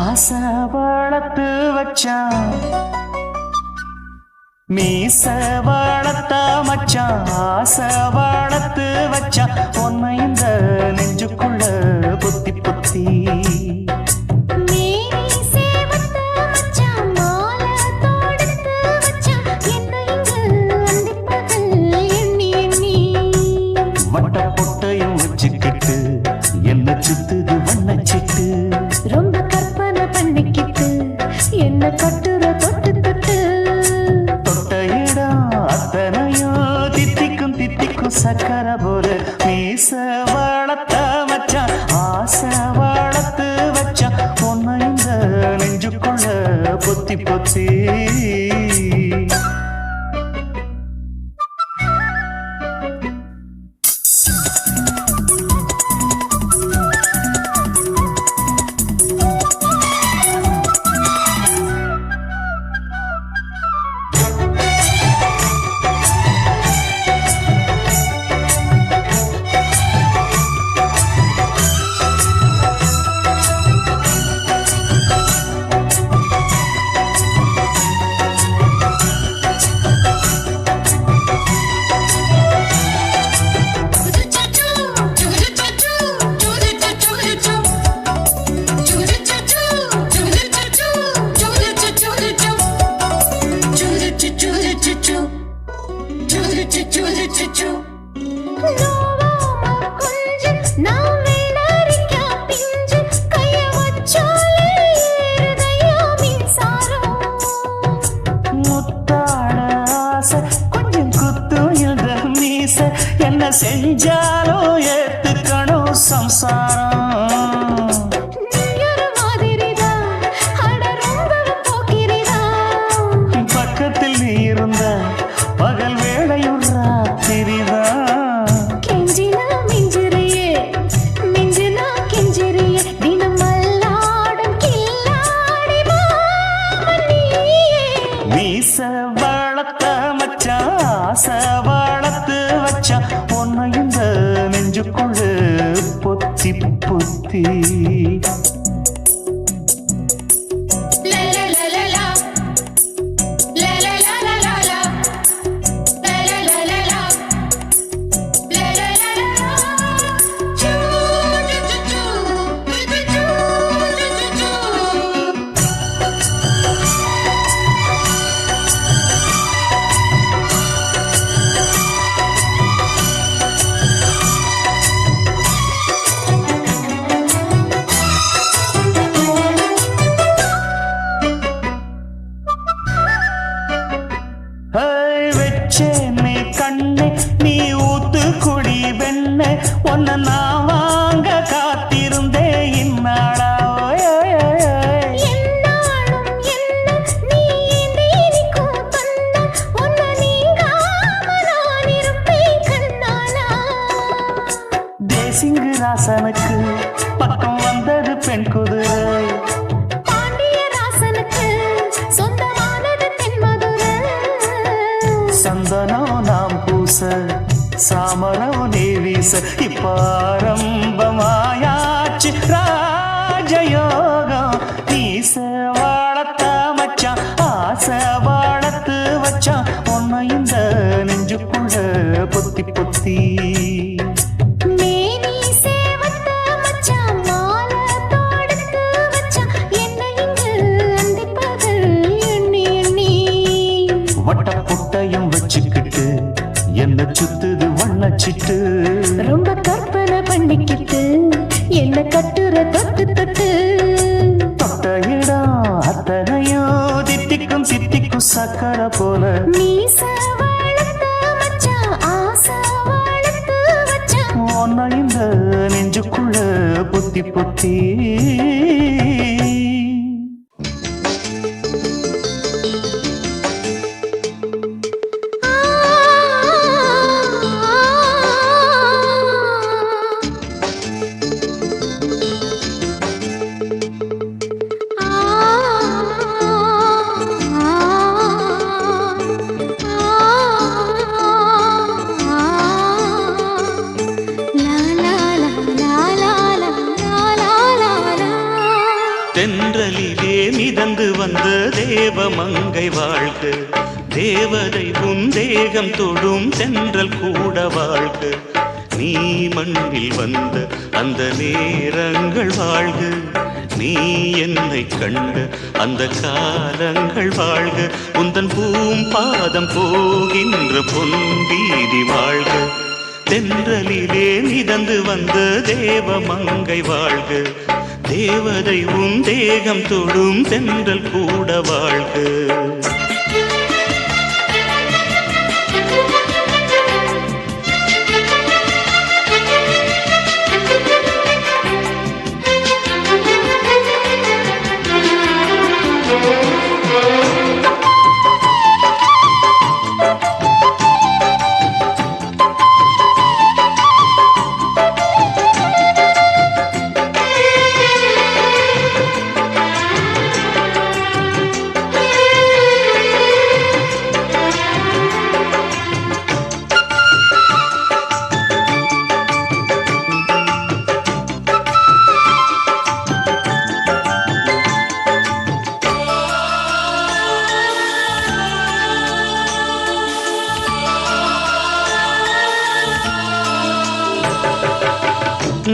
ஆசை வளர்த்து வச்சான் மீச வளர்த்த மச்சான் ஆசை வளர்த்து வச்சான் உன்னை இந்த நெஞ்சுக்குள்ள புத்தி புத்தி வட்ட பொட்டையும் வச்சுக்கிட்டு என்ன சுத்துது வண்ணச்சிட்டு ரொம்ப கற்பனை பண்ணிக்கிட்டு என்ன கட்டுற தொட்டு தொட்டு தொட்ட இடம் அத்தனையோ தித்திக்கும் தித்திக்கும் சக்கர போல மீச வளர்த்த மச்சான் ஆசை வளர்த்து வச்சான் உன்னை இந்த நெஞ்சுக்குள்ள பொத்தி பொத்தி என்ன செஞ்சாலும் ஏத்துக்கணும் சம்சாரம் பக்கத்தில் நீ இருந்த பகல் வேளையும் ராத்திரிதான் கெஞ்சினா மிஞ்சிறியே மிஞ்சினா கெஞ்சிறியே தினம் மல்லாடும் கில்லாடி மீச வளர்த்த மச்சான் ஆசை வளர்த்து வச்சான் உன்னை இந்த நெஞ்சுக்குள்ள பொத்தி பொத்தி வெச்சேனே கண்ணே நீ ஊத்து குடி வெண்ணே உன்னை நான் வாங்க காத்திருந்தே இந்நாளா தேசிங்கு ராசனுக்கு பக்கம் வந்தது பெண் குதிரை சந்தனம் நாம் பூச சாமரம் நீ வீச இப்பாரம்பமாயாச்சு ராஜயோகம் நீச வாழத்த மச்சான் ஆசை வாழத்து வச்சான் உன்னை இந்த நெஞ்சுக்குள்ள பொத்தி பொத்தி வட்ட பொட்டையும் வச்சுக்கிட்டு என்ன சுத்துது வண்ணச்சிட்டு ரொம்ப கற்பனை பண்ணிக்கிட்டு என்ன கட்டுற தொட்டு தொட்டு தொட்ட இடம் அத்தனையோ தித்திக்கும் தித்திக்கும் சக்கர போல மீச வளர்த்த மச்சான் ஆசை வளர்த்து வச்சான் உன்னை இந்த நெஞ்சுக்குள்ள பொத்தி பொத்தி தென்றலிலே மிதந்து வந்த தேவமங்கை வாழ்க, தேவதை உன் தேகம் தொடும் தென்றல் கூட வாழ்க. நீ மண்ணில் வந்த அந்த நேரங்கள் வாழ்க, நீ என்னை கண்ட அந்த காலங்கள் வாழ்க. உந்தன் பூம்பாதம் போகின்ற பொன் வீதி வாழ்க. தென்றலிலே மிதந்து வந்த தேவமங்கை வாழ்க, தேவதை உன் தேகம் தொடும் தென்றல் கூட வாழ்க.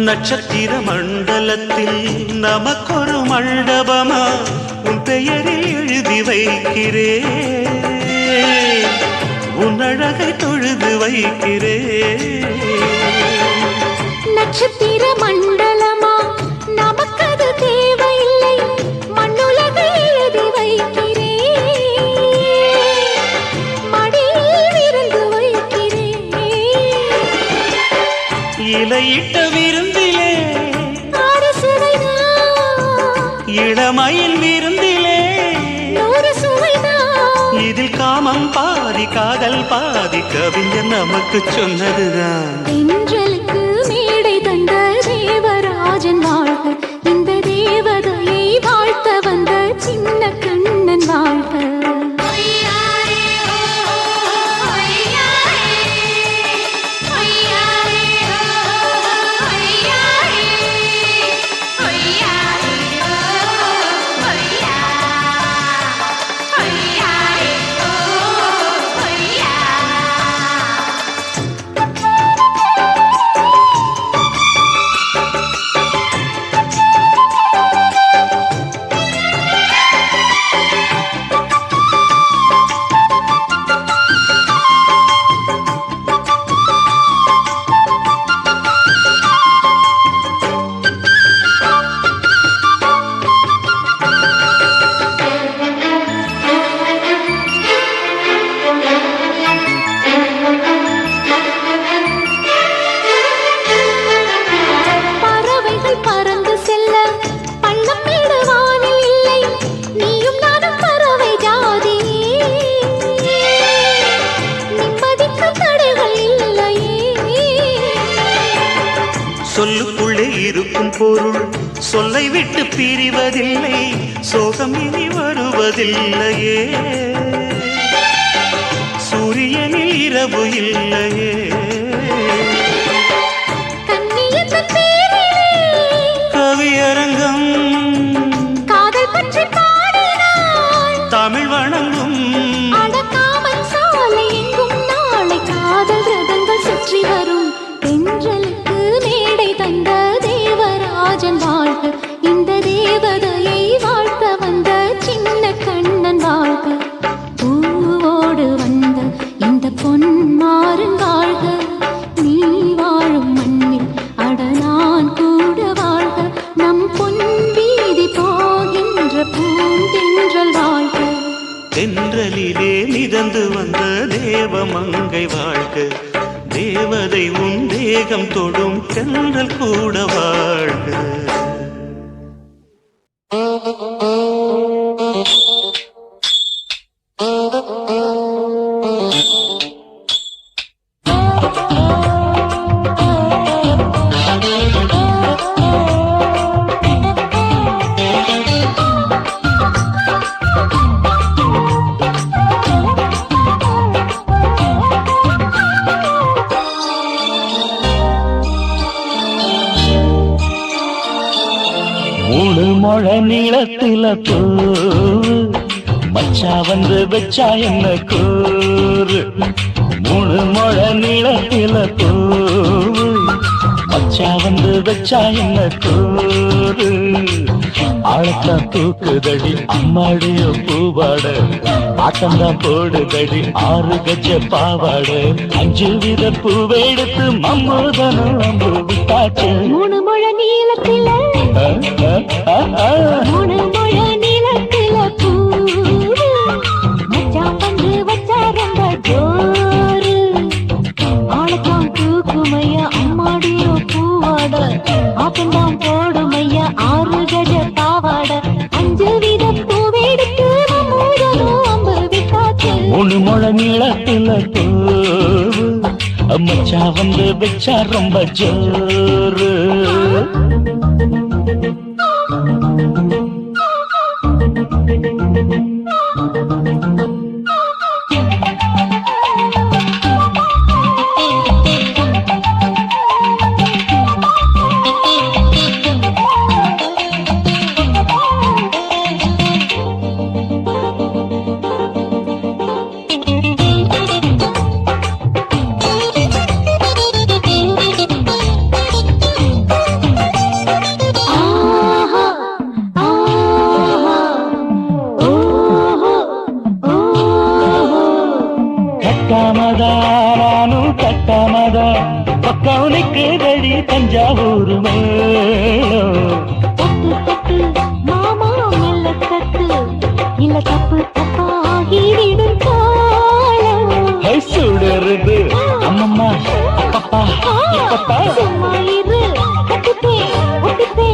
நட்சத்திர மண்டலத்தில் நமக்கொரு மண்டபமா உன் பெயரில் எழுதி வைக்கிறேன், உன் அழகை தொழுது வைக்கிறேன். நட்சத்திர மண்டலமா நமக்கது தேவையில்லை, மண்ணுலகை எழுதி வைக்கிறேன், மடியில் விருந்து வைக்கிறேன். இலையிட்ட விருந்திலே இளமையில் விருந்திலே நூறு சுவைதான். இதில் காமம் பாதி காதல் பாதி கவிஞர் நமக்கு சொன்னதுதான். தென்றலுக்கு மேடை தந்த தேவராஜன் வாழ்க, இந்த தேவதையை வாழ்த்த வந்த சின்ன கண்ணன் வாழ்க. சொல்லுக்குள்ளே இருக்கும் பொருள் சொல்லை விட்டு பிரிவதில்லை, சோகம் இனி வருவதில்லையே. சூரியனில் இரவு இல்லையே. கவியரங்கம் காதல் பற்றி பாடினாள், தமிழ் வணங்கும் அடக்காமல் சாலை எங்கும் நாளை காதல் ரதங்கள் சுற்றி வரும். தென்றலுக்கு மேடை தந்த தேவராஜன் வாழ்க, இந்த தேவதையை வாழ்த்த வந்த சின்ன கண்ணன் வாழ்க. பூவோடு வந்த இந்த பொன்மாறன் வாழ்க, நீ வாழும் மண்ணில் அட நான் கூட வாழ்க. நம் பொன் வீதி போகின்ற பூந்தென்றல் வாழ்க. தென்றலிலே மிதந்து வந்த தேவமங்கை வாழ்க, தேவதை உன் தேகம் தொடும் தென்றல் கூட வாழ்க. முழ நீளத்தில பூ மச்சா வந்து வச்சா என்ன கூறு 3 முழ நீளத்தில பூ மச்சா வந்து வச்சா என்ன கூறு ஆழத்தான் தூக்குதடி அம்மாடிய பூவாட ஆட்டம்தான் போடுதடி 6 கஜ பாவாட 5 வித பூவெடுத்து மம்மூதனும் அம்பு விட்டாச்சு 3 முழ நீளத்தில 3 முழ நீளத்தில பூ மச்சான் வந்து வச்சா ரொம்ப ஜோரு ஆளத்தான் தூக்குமையா அம்மாடியோ பூவாட ஆட்டம்தான் போடுமையா 6 கஜ பாவாட 5 வித பூவெடுத்து மம்மூதனும் அம்பு விட்டாச்சு 3 முழ நீளத்தில பூ மச்சா வந்து வச்சா ரொம்ப ஜோரு கட்டாமதானும் கட்டாமதா பக்கவனுக்கு தடி தஞ்சாவூர் மேளம் தட்டு தட்டு மாமா மெல்ல தட்டு இல்ல தப்பு தப்பாகிவிடும் காலம் சுடருது அம்மம்மா அப்பப்பா இப்பப்பா சும்மா இரு கட்டுப்பே ஒட்டுப்பே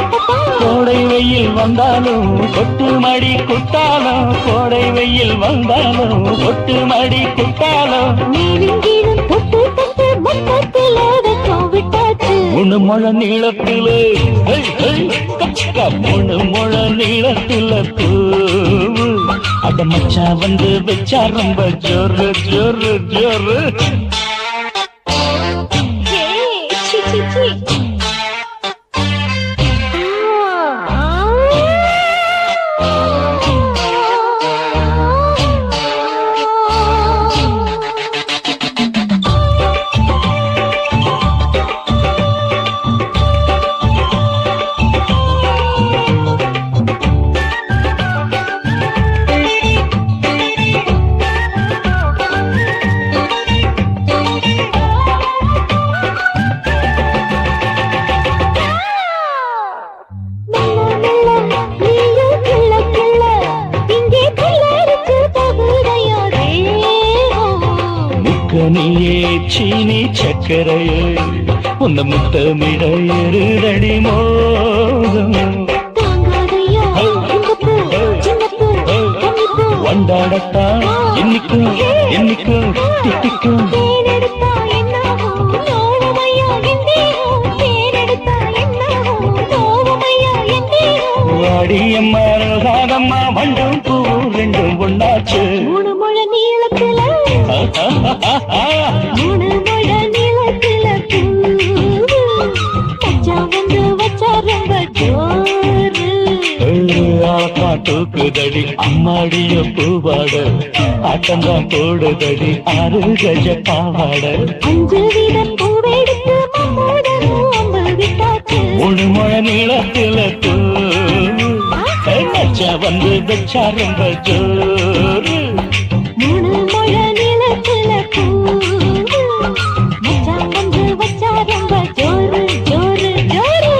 அப்பப்பா கோடை வெயில் வந்தாலும் கொட்டு மடி குத்தாலும் கோடை வெயில் வந்தாலும் கொட்டு மடி குத்தாலும் மேலும் கீழும் தொட்டு தொட்டு மொத்தத்தில் வெக்கம் விட்டாச்சு 3 முழ நீளத்திலே 3 முழ நீளத்தில பூவு அட மச்சா வந்து வச்சா ரொம்ப ஜோரு ஜோரு ஜோரு சி சி சி நீயே சீனி சக்கரையே உன்ன முத்தமிட எருதடி மோகம் வண்டாடத்தான் என்னைக்கும் என்னைக்கும் திட்டிக்கும் வாடியம்மா ரோசாதம்மா வண்டும் பூ ரெண்டும் ஒண்ணாச்சு 3 முழ நீளத்தில 3 முழ நீளத்தில மச்சான் வந்து வச்சா ரொம்ப ஜோரு ஆளத்தான் தூக்குதடி அம்மாடிய பூவாட ஆட்டம்தான் போடுதடி 6 கஜ பாவாட 5 வித பூவெடுத்து மம்மூதனும் அம்பு விட்டாச்சு 3 முழ நீளத்தில பூ மச்சா வந்து வச்சா ரொம்ப ஜோரு 3 முழ நீளத்தில பூ மச்சான் வந்து வச்சா ரொம்ப ஜோரு ஜோரு ஜோரு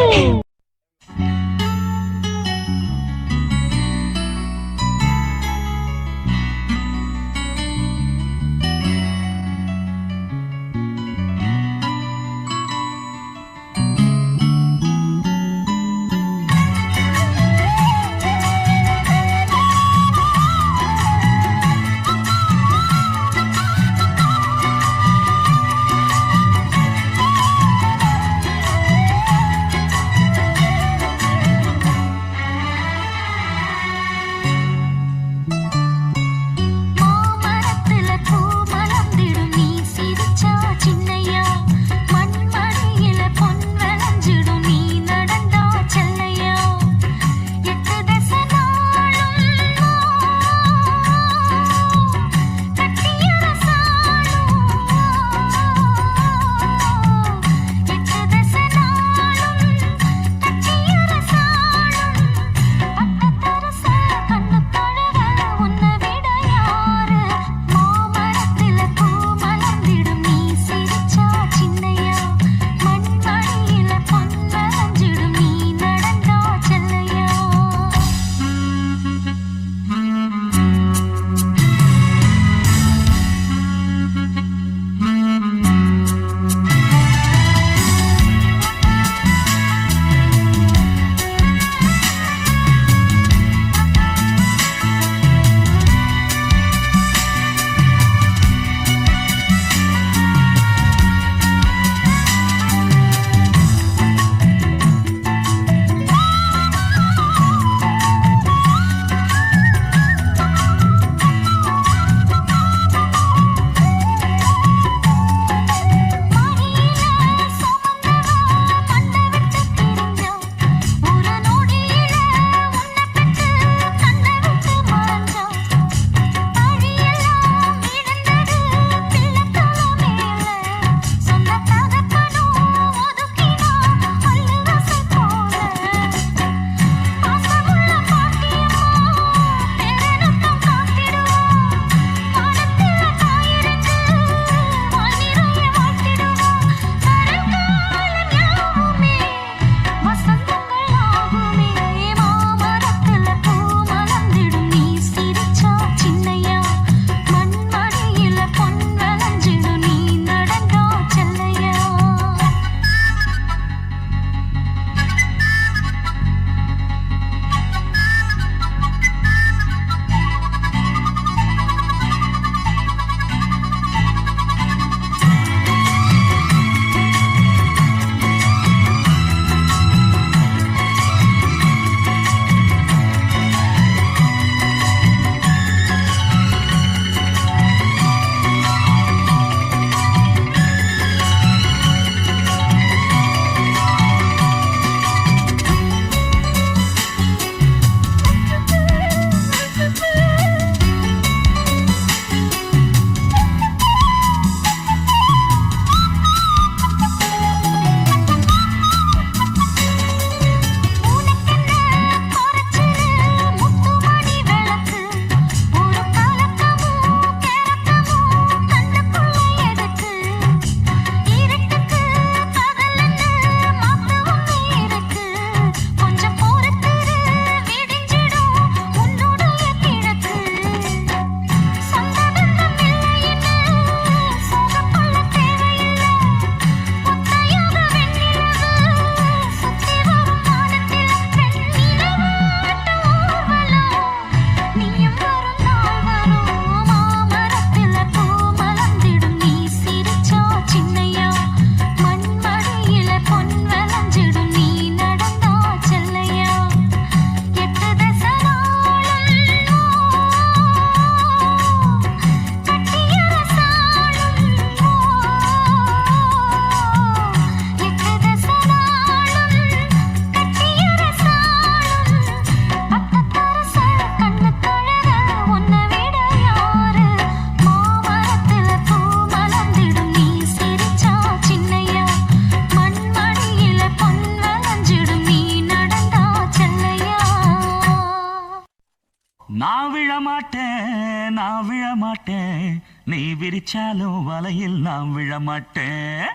நான் விழ மாட்டேன், நான் விழ மாட்டேன், நீ விரிச்சாலும் வலையில் நான் விழ மாட்டேன்.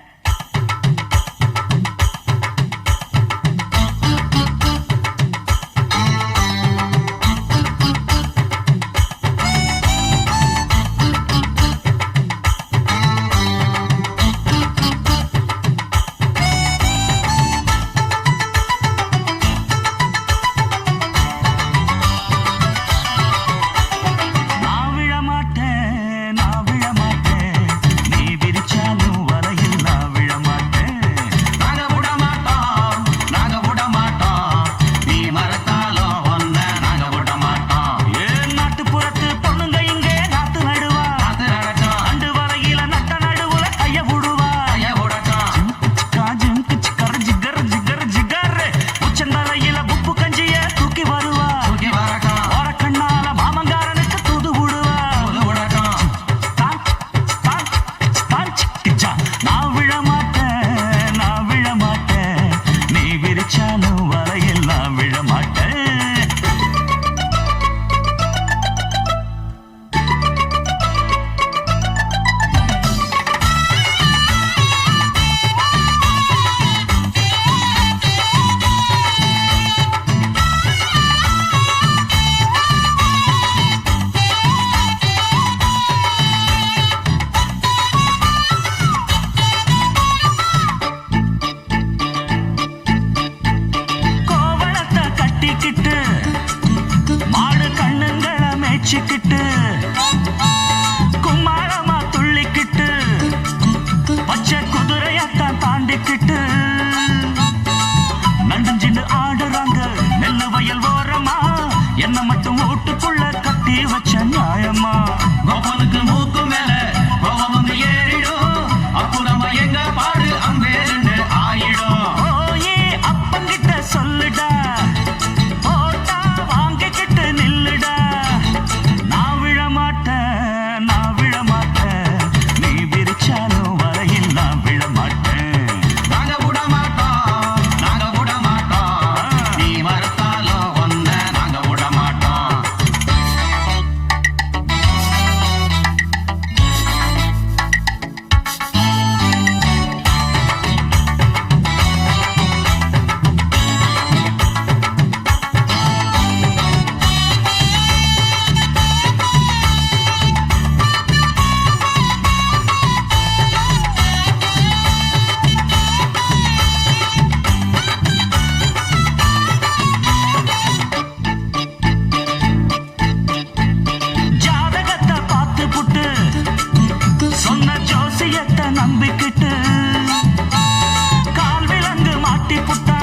வச்சுக்கிட்டு கும்மாளமா துள்ளிக்கிட்டு பச்சை குதிரையத்தான் தாண்டிக்கிட்டு நடுஞ்சின்னு ஆடுறாங்க நெல்லு வயல் ஓரமா என்ன மட்டும் வீட்டுக்குள்ள கட்டி வச்ச நியாயமா கோபாலுக்கு மூக்கு மேல கோபம் வந்து ஏறிடும் அப்புறமா எங்க பாடு அம்பேருன்னு ஆயிடும் ஓயே அப்பங்கிட்ட சொல்லுடா போட்டா வாங்கிக்கிட்டு நில்லுடா நான் விழ மாட்டேன் நீ விரிச்சாலும் வரையில் நான் விழ மாட்டேன் நாங்க விட மாட்டோம் நீ மறுத்தாலும் ஒன்ன நாங்க விட மாட்டோம் ஜாதகத்தை பார்த்து புட்டு சொன்ன ஜோசியத்தை நம்பிக்கிட்டு கால் விலங்கு மாட்டி புட்டா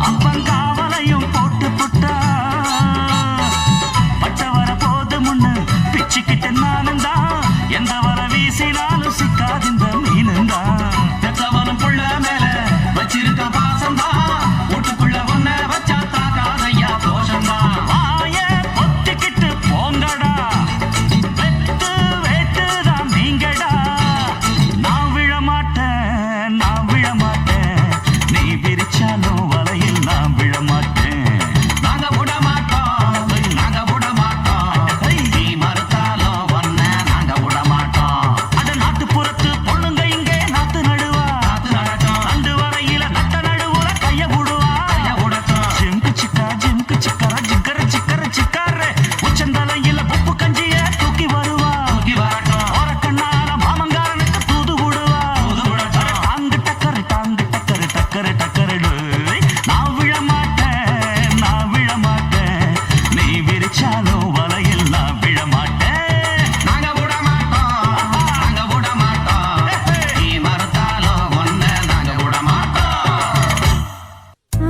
அப்பன் காவலையும் போட்டு புட்டா பட்ட வர போது முன்னு பிச்சுக்கிட்டு நானும் தான் எந்த வர வீசினாலும் சிக்காதிந்த மீனும் தான் பெற்றவனும் புள்ள மேல வச்சிருக்க பாசம் தான் வீட்டுக்குள்ள ஒன்ன வச்சா தாக்காதையா தோஷம் தான் வாய பொத்திக்கிட்டு போங்கடா வெத்து வேட்டுதான் நீங்கடா நான் விழ மாட்டேன் நீ விரிச்சாலும் வலையில் நான் விழ மாட்டேன் நாங்க விட மாட்டோம் நீ மறுத்தாலும் ஒன்ன நாங்க விட மாட்டோம் அட நாட்டுப்புறத்து பொண்ணுங்க இங்கே நாத்து நடுவா அண்டு வரையில நட்ட நடுவுல கைய விடுவா ஜிம்கு சிக்கா ஜிக்கர சிக்காரு உச்சந்தலையில உப்பு கஞ்சிய தூக்கி வருவா ஓரக்கண்ணால மாமங்காரனுக்கு தூது விடுவா டாங்கு டக்கரு நான் விழ மாட்டேன் நீ விரிச்சாலும் வலையில் நான் விழ மாட்டேன் நாங்க விட மாட்டோம் நீ மறுத்தாலும் ஒன்ன நாங்க விட மாட்டோம்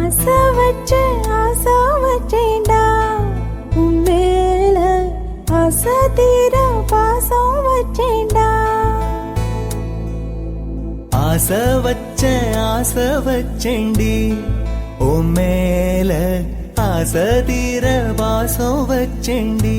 ஆசை வச்சேன்டா உன் மேல ஆசை தீர பாசம் வச்சேன்டா ஆசை வச்சேண்டி உன் மேல ஆசை தீர வாசம் வச்சேண்டி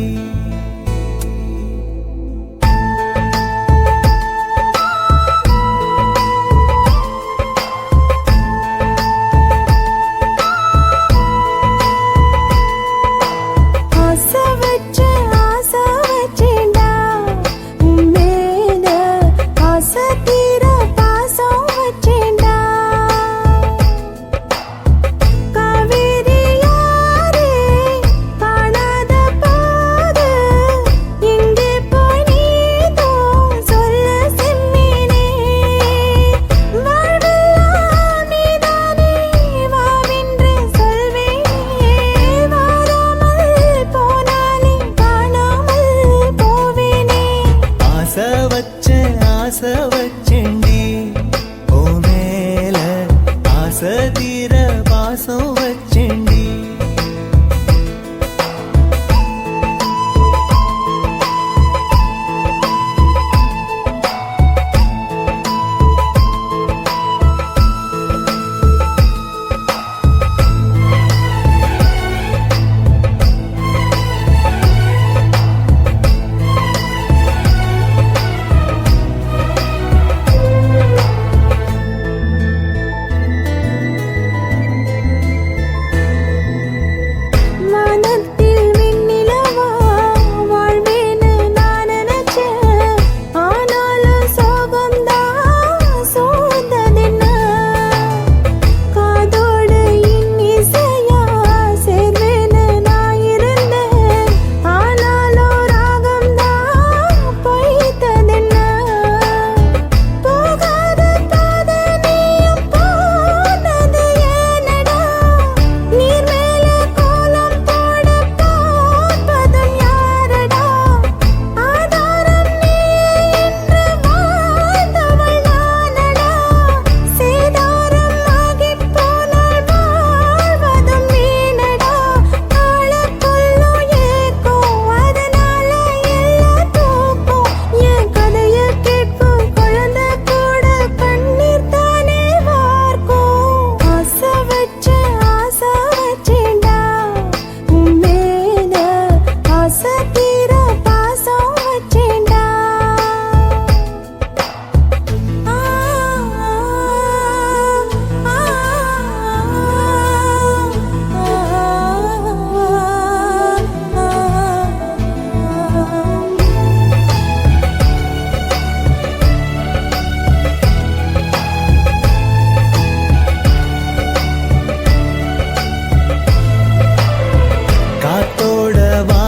ஆசை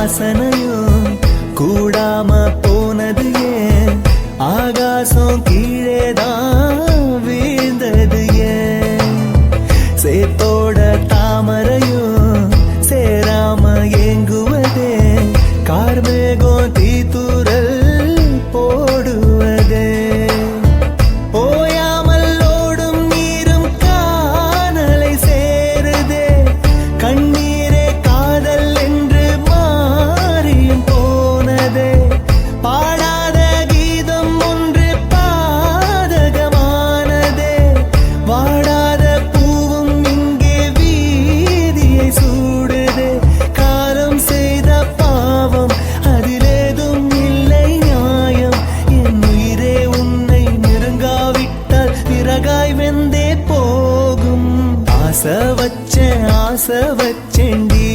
வாசனையும் கூடாம போனது ஏன் ஆகாசம் கீழேதான் வீழ்ந்தது ஏன் சேத்தோட தாமரையும் சேராம ஏங்குவதே கார்மேகம் தீத்துரல் போடுவதே ஓயாமல் ஓடும் நீரும் காணலை சேருதே கண்ணீரே காதல் என்று மாறியும் போனதே பாடாத கீதம் ஒன்று பாதகமானதே வாடாத பூவும் இங்கே வீதியை சூடுதே காலம் செய்த பாவம் அதிலேதும் இல்லை நியாயம் என் உயிரே உன்னை நெருங்காவிட்டால் விறகாய் வெந்தே போகும் ஆசை வச்சேன்டி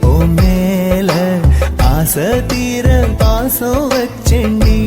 ஓ மேல ஆசை தீர பாசம் வச்சேன்டி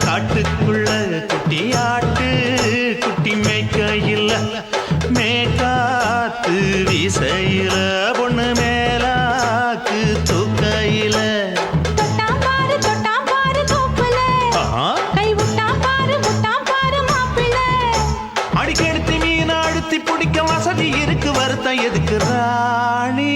காட்டுக்குள்ள குட்டியாட்டு குட்டி மேய்க்கையில் மேக்காத்து வீசையில பொண்ணு மேலாக்கு தூக்கையில அடிக்கெடுத்து மீன் அழுத்தி பிடிக்க வசதி இருக்கு வருத்தம் எதுக்கு ராணி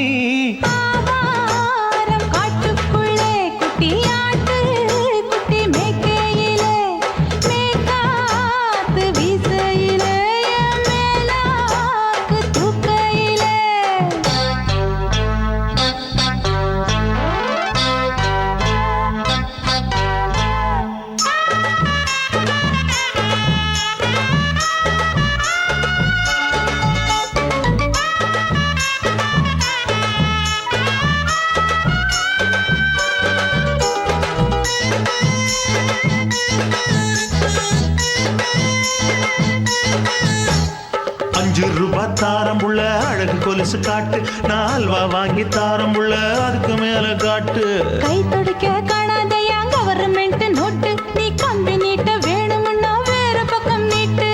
₹5 தாரம்புள்ள அழகு கொலுசு காட்டு நான் அல்வா வாங்கி தாரம்புள்ள அதுக்கு மேல காட்டு கை தொடிக்க காணாதையா கவர்மெண்ட் நோட்டு நீ கம்பி நீட்ட வேணும்னா வேற பக்கம் நீட்டு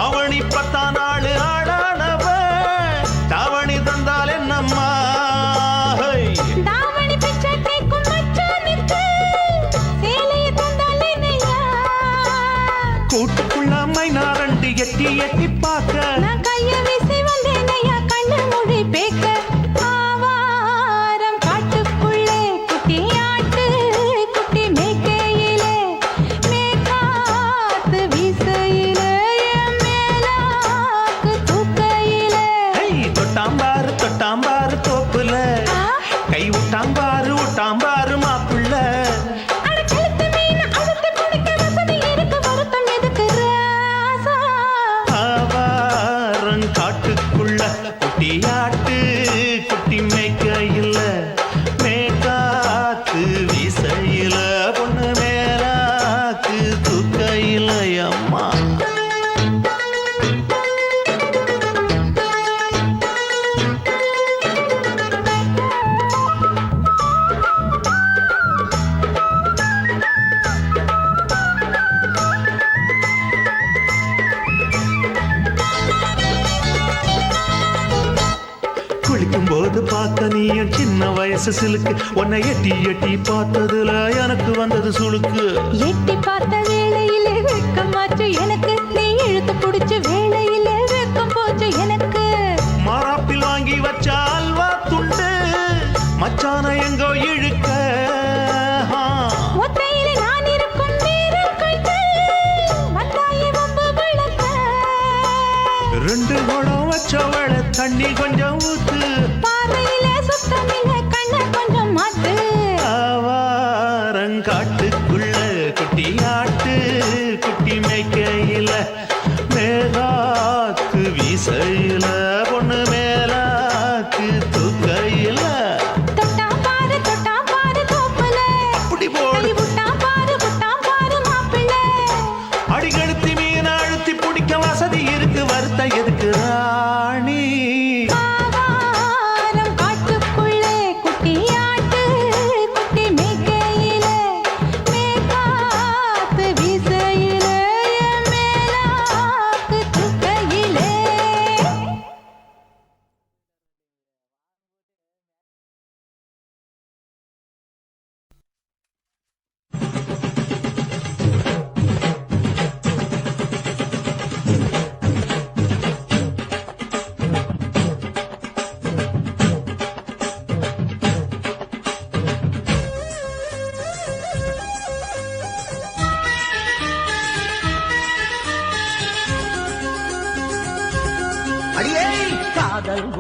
அவனி 10 நாள் ஆடானவ தாவணி தந்தால் என்னம்மா தாவணி பிச்சை கேக்கும் மச்சானுக்கு சேலைய தந்தால் என்னையா கூட்டுக்குள்ள மைனாரண்டு எட்டி எட்டி பார்க்க நான் கைய வீசி வந்தேனையா கண்ணு மொழி பேக்க ஆவாரம் காட்டுக்குள்ளே குட்டியாட்டு குட்டி மேய்க்கையிலே மேக்காத்து வீசையிலே மேலாக்கு தூக்கையிலே தொட்டாம்பாரு தோப்புல கை விட்டாம்பாரு மாப்புள்ள அடக்கழுத்து மீன் அழுத்து பிடிக்க வசதி இருக்கு வருத்தம் எதுக்கு ராசா காட்டுக்குள்ள குட்டியாட்டு குட்டி மேய்க்கையில் மேக்காத்து வீசையில பொண்ணு மேலாக்கு தூக்கையில் அம்மா குளிக்கும் போது பார்த்த நீயும் சின்ன வயசு சிலுக்கு உன்னை எட்டி எட்டி பார்த்ததுல எனக்கு வந்தது சுளுக்கு எட்டி பார்த்த வேளையிலே வெட்கமாச்சு எனக்கு நீ இழுத்து பிடிச்ச வேளையிலே வெட்கம் போச்சு எனக்கு மாறாப்பில் வாங்கி வச்ச அல்வா துண்டு மச்சான எங்கோ இழுக்க ஒத்தையிலே நான் இருக்கும் நேரம் கண்டு வந்தாயே வம்பு விளக்க 2 குடம் வச்சவள தண்ணி கொஞ்சம் ஊத்து பார்வையிலே சுத்தம்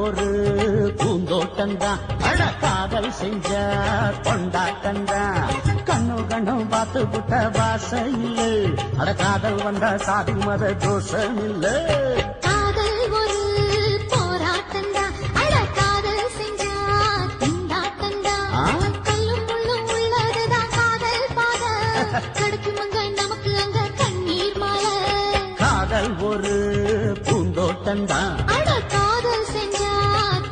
ஒரு பூந்தோட்டந்தான் அட காதல் செஞ்ச கொண்டாட்டந்தான் கண்ணு கண்ணும் பார்த்து புட்ட வாசம் இல்ல அட காதல் வந்தா சாதி மத தோஷம் இல்ல காதல் ஒரு போராட்டம்தான் அட காதல் செஞ்சா திண்டாட்டம்தான் கல்லும் முள்ளும் உள்ளதுதான் காதல் பாத கிடைக்குமங்க நமக்கு அங்க கண்ணீர் மாலை காதல் ஒரு பூந்தோட்டந்தான் அட காதல் செஞ்சா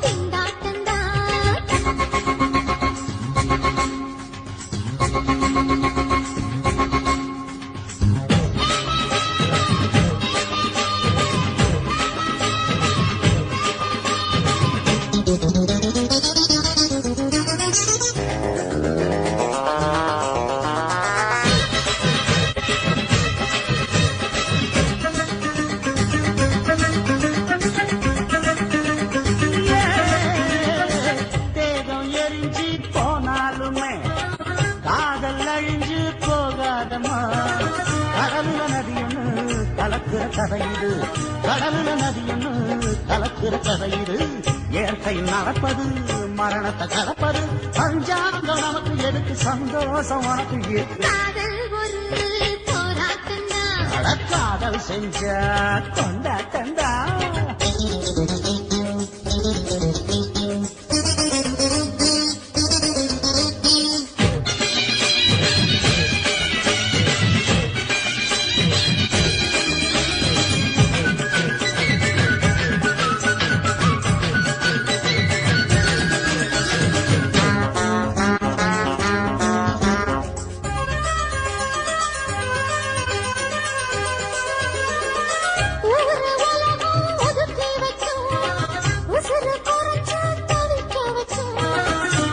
திண்டாட்டம்தான் தேகம் எரிஞ்சு போனாலுமே காதல் அழிஞ்சு போகாதமா கடலுல நதியொன்னு கலக்குற கதையிடு கடலுல நதியொன்னு கலக்குற கதையிடு இயற்கை நடப்பது மரணத்தை கலப்பது பஞ்சாங்கம் நமக்கு எதுக்கு சந்தோஷம் உனக்கு இருக்கு காதல் ஒரு போராட்டம்தான் அட காதல் செஞ்ச கொண்டாட்டந்தா ஊரு உலகம் ஒதுக்கி வச்சோம் உசுறு குறைச்சு தவிக்க வச்சோம்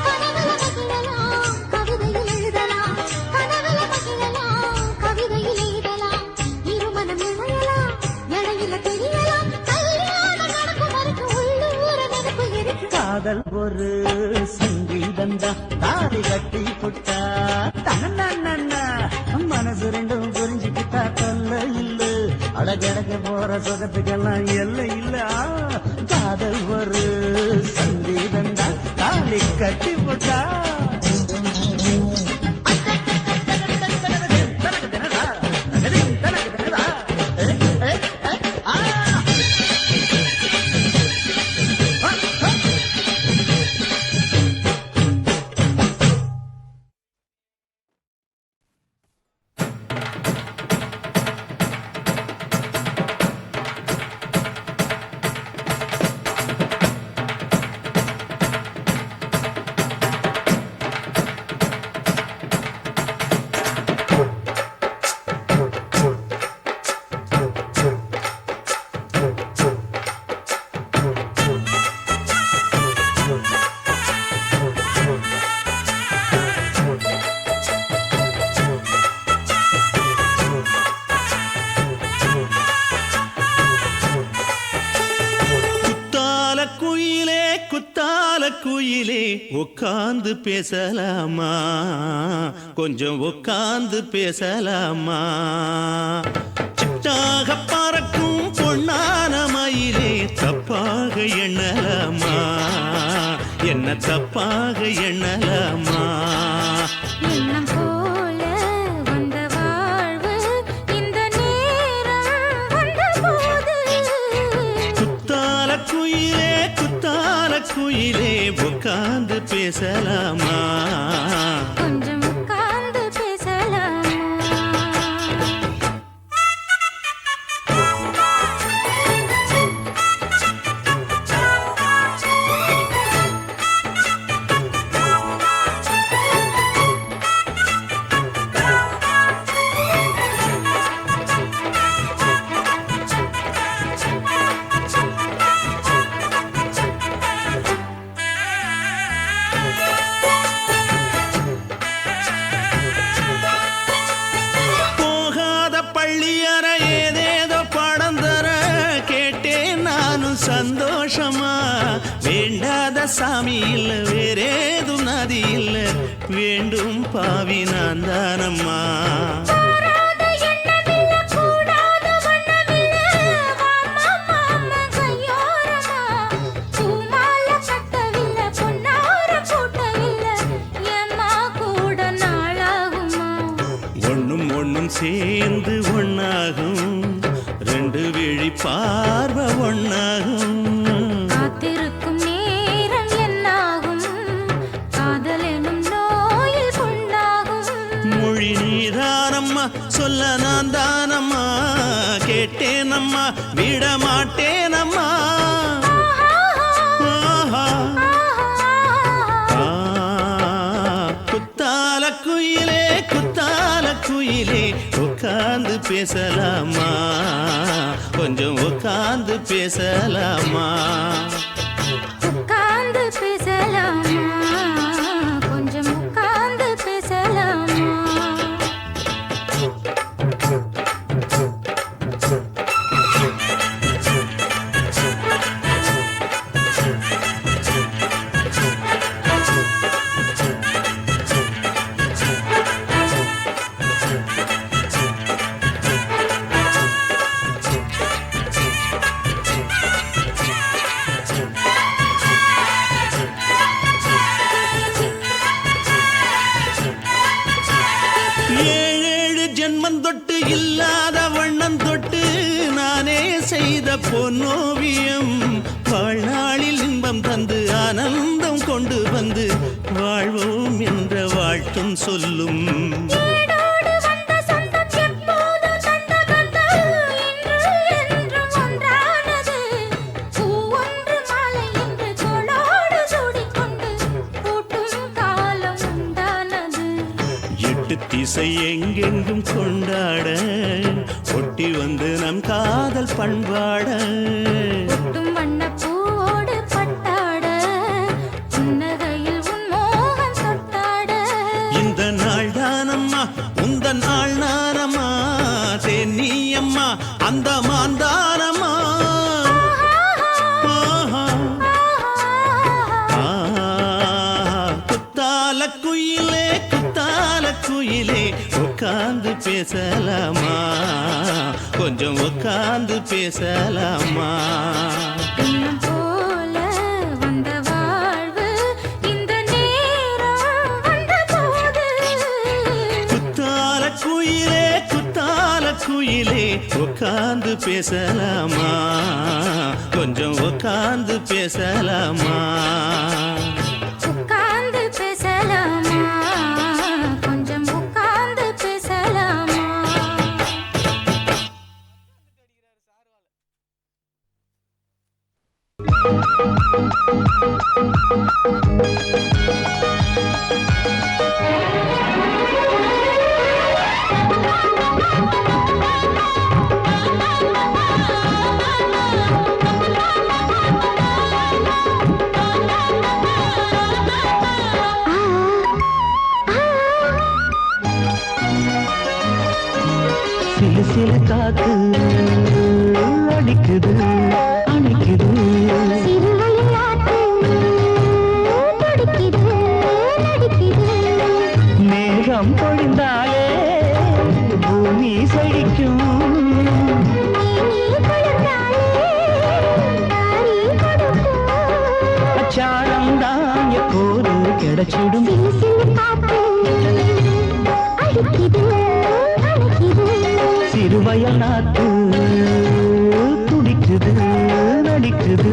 கனவுல மகிழலாம் கவிதையில் எழுதலாம் கனவுல மகிழலாம் கவிதையில் எழுதலாம் இருமனம் இணையலாம் இடையில தெரியலாம் கல்யாணம் நடக்கும் வரைக்கும் உள்ளூர நினைப்பு இருக்கு காதல் ஒரு சங்கீதந்தா தாடி கட்டி புட்டா தன்னா மனசு ரெண்டும் புரிஞ்சுக்கிட்டா தொல்ல இல்ல அழகழக போற சுகத்துக்கெல்லாம் எல்லை இல்ல காதல் ஒரு சங்கீதந்தா தாடி கட்டி புட்டா குத்தால குயிலே உட்கார்ந்து பேசலாமா கொஞ்சம் உட்கார்ந்து பேசலாமா சிட்டாக பறக்கும் பொன்னான மயிலே தப்பாக எண்ணலாமா என்ன தப்பாக எண்ணலாமா எண்ணம் போல வந்த வாழ்வு இந்த நேரம் வந்தபோது குத்தால குயிலே உட்கார்ந்து பேசலாமா கொஞ்சம் உட்கார்ந்து பேசலாமா சந்தோஷமா வேண்டாத சாமி இல்ல வேறேதும் நதி இல்ல வேண்டும் பாவி நான் தானம்மா பூமா பார்வை ஒன்னாகும். காத்திருக்கும் நேரம் என்னாகும், காதல் எனும் நோயில் புண்ணாகும். மொழி நீதானம்மா, சொல்ல நான் தானம்மா, கேட்டேனம்மா, விட மாட்டேனம்மா. குத்தால குயிலே குத்தால குயிலே, உட்கார்ந்து பேசலாமா, கொஞ்சம் உட்கார்ந்து பேசலாமா. உட்கார்ந்து பேசலாமா, கொஞ்சம் உட்கார்ந்து பேசலாமா. ஏழேழு ஜென்மம் தொட்டு இல்லாத வண்ணம் தொட்டு நானே செய்த பொன்னோவியம், வாழ்நாளில் இன்பம் தந்து ஆனந்தம் கொண்டு வந்து வாழ்வோம் என்ற வாழ்த்தும் சொல்லும். ஏடோடு வந்த சொந்தம் எப்போதும் தந்த பந்தம், இன்று என்றும் ஒன்றானது. பூ ஒன்று மாலை என்று தோளோடு சூடிக்கொண்டு பூட்டும் காலம் உண்டானது. எட்டு திசை எங்கெங்கும் கொண்டாட, ஒட்டி வந்து நம் காதல் பண்பாட. ஒட்டும் வண்ணப் பூவோடு பட்டாட, புன்னகையில் உன் மோகம் தொட்டாட. இந்த நாள் தானம்மா உந்த நாள் நானம்மா, தென்னியம்மா அந்த மாந்தானம்மா. குத்தால குயிலே குத்தால குயிலே, உட்கார்ந்து பேசலாமா, கொஞ்சம் உட்கார்ந்து பேசலாமா. எண்ணம் போல வந்த வாழ்வு, இந்த நேரம் வந்தபோது. குத்தால குயிலே குத்தால குயிலே, உட்கார்ந்து பேசலாமா, கொஞ்சம் உட்கார்ந்து பேசலாமா. உட்கார்ந்து பேசலாமா, கொஞ்சம் உட்கார்ந்து பேசலாமா. சிலு சிலு காத்து அடிக்குது அணைக்குது, சிறுவிளையாட்டு துடிக்குது நடிக்குது. மேகம் பொழிந்தாலே பூமி செழிக்கும், நீ குளிர்ந்தாலே தாரி கொடுக்கும். அச்சாரம் தான் எப்போது கிடைச்சிடும். சிலு சிலு காத்து அடிக்குது அணைக்குது. சிறுவயல் நாத்து துடிக்குது நடிக்குது.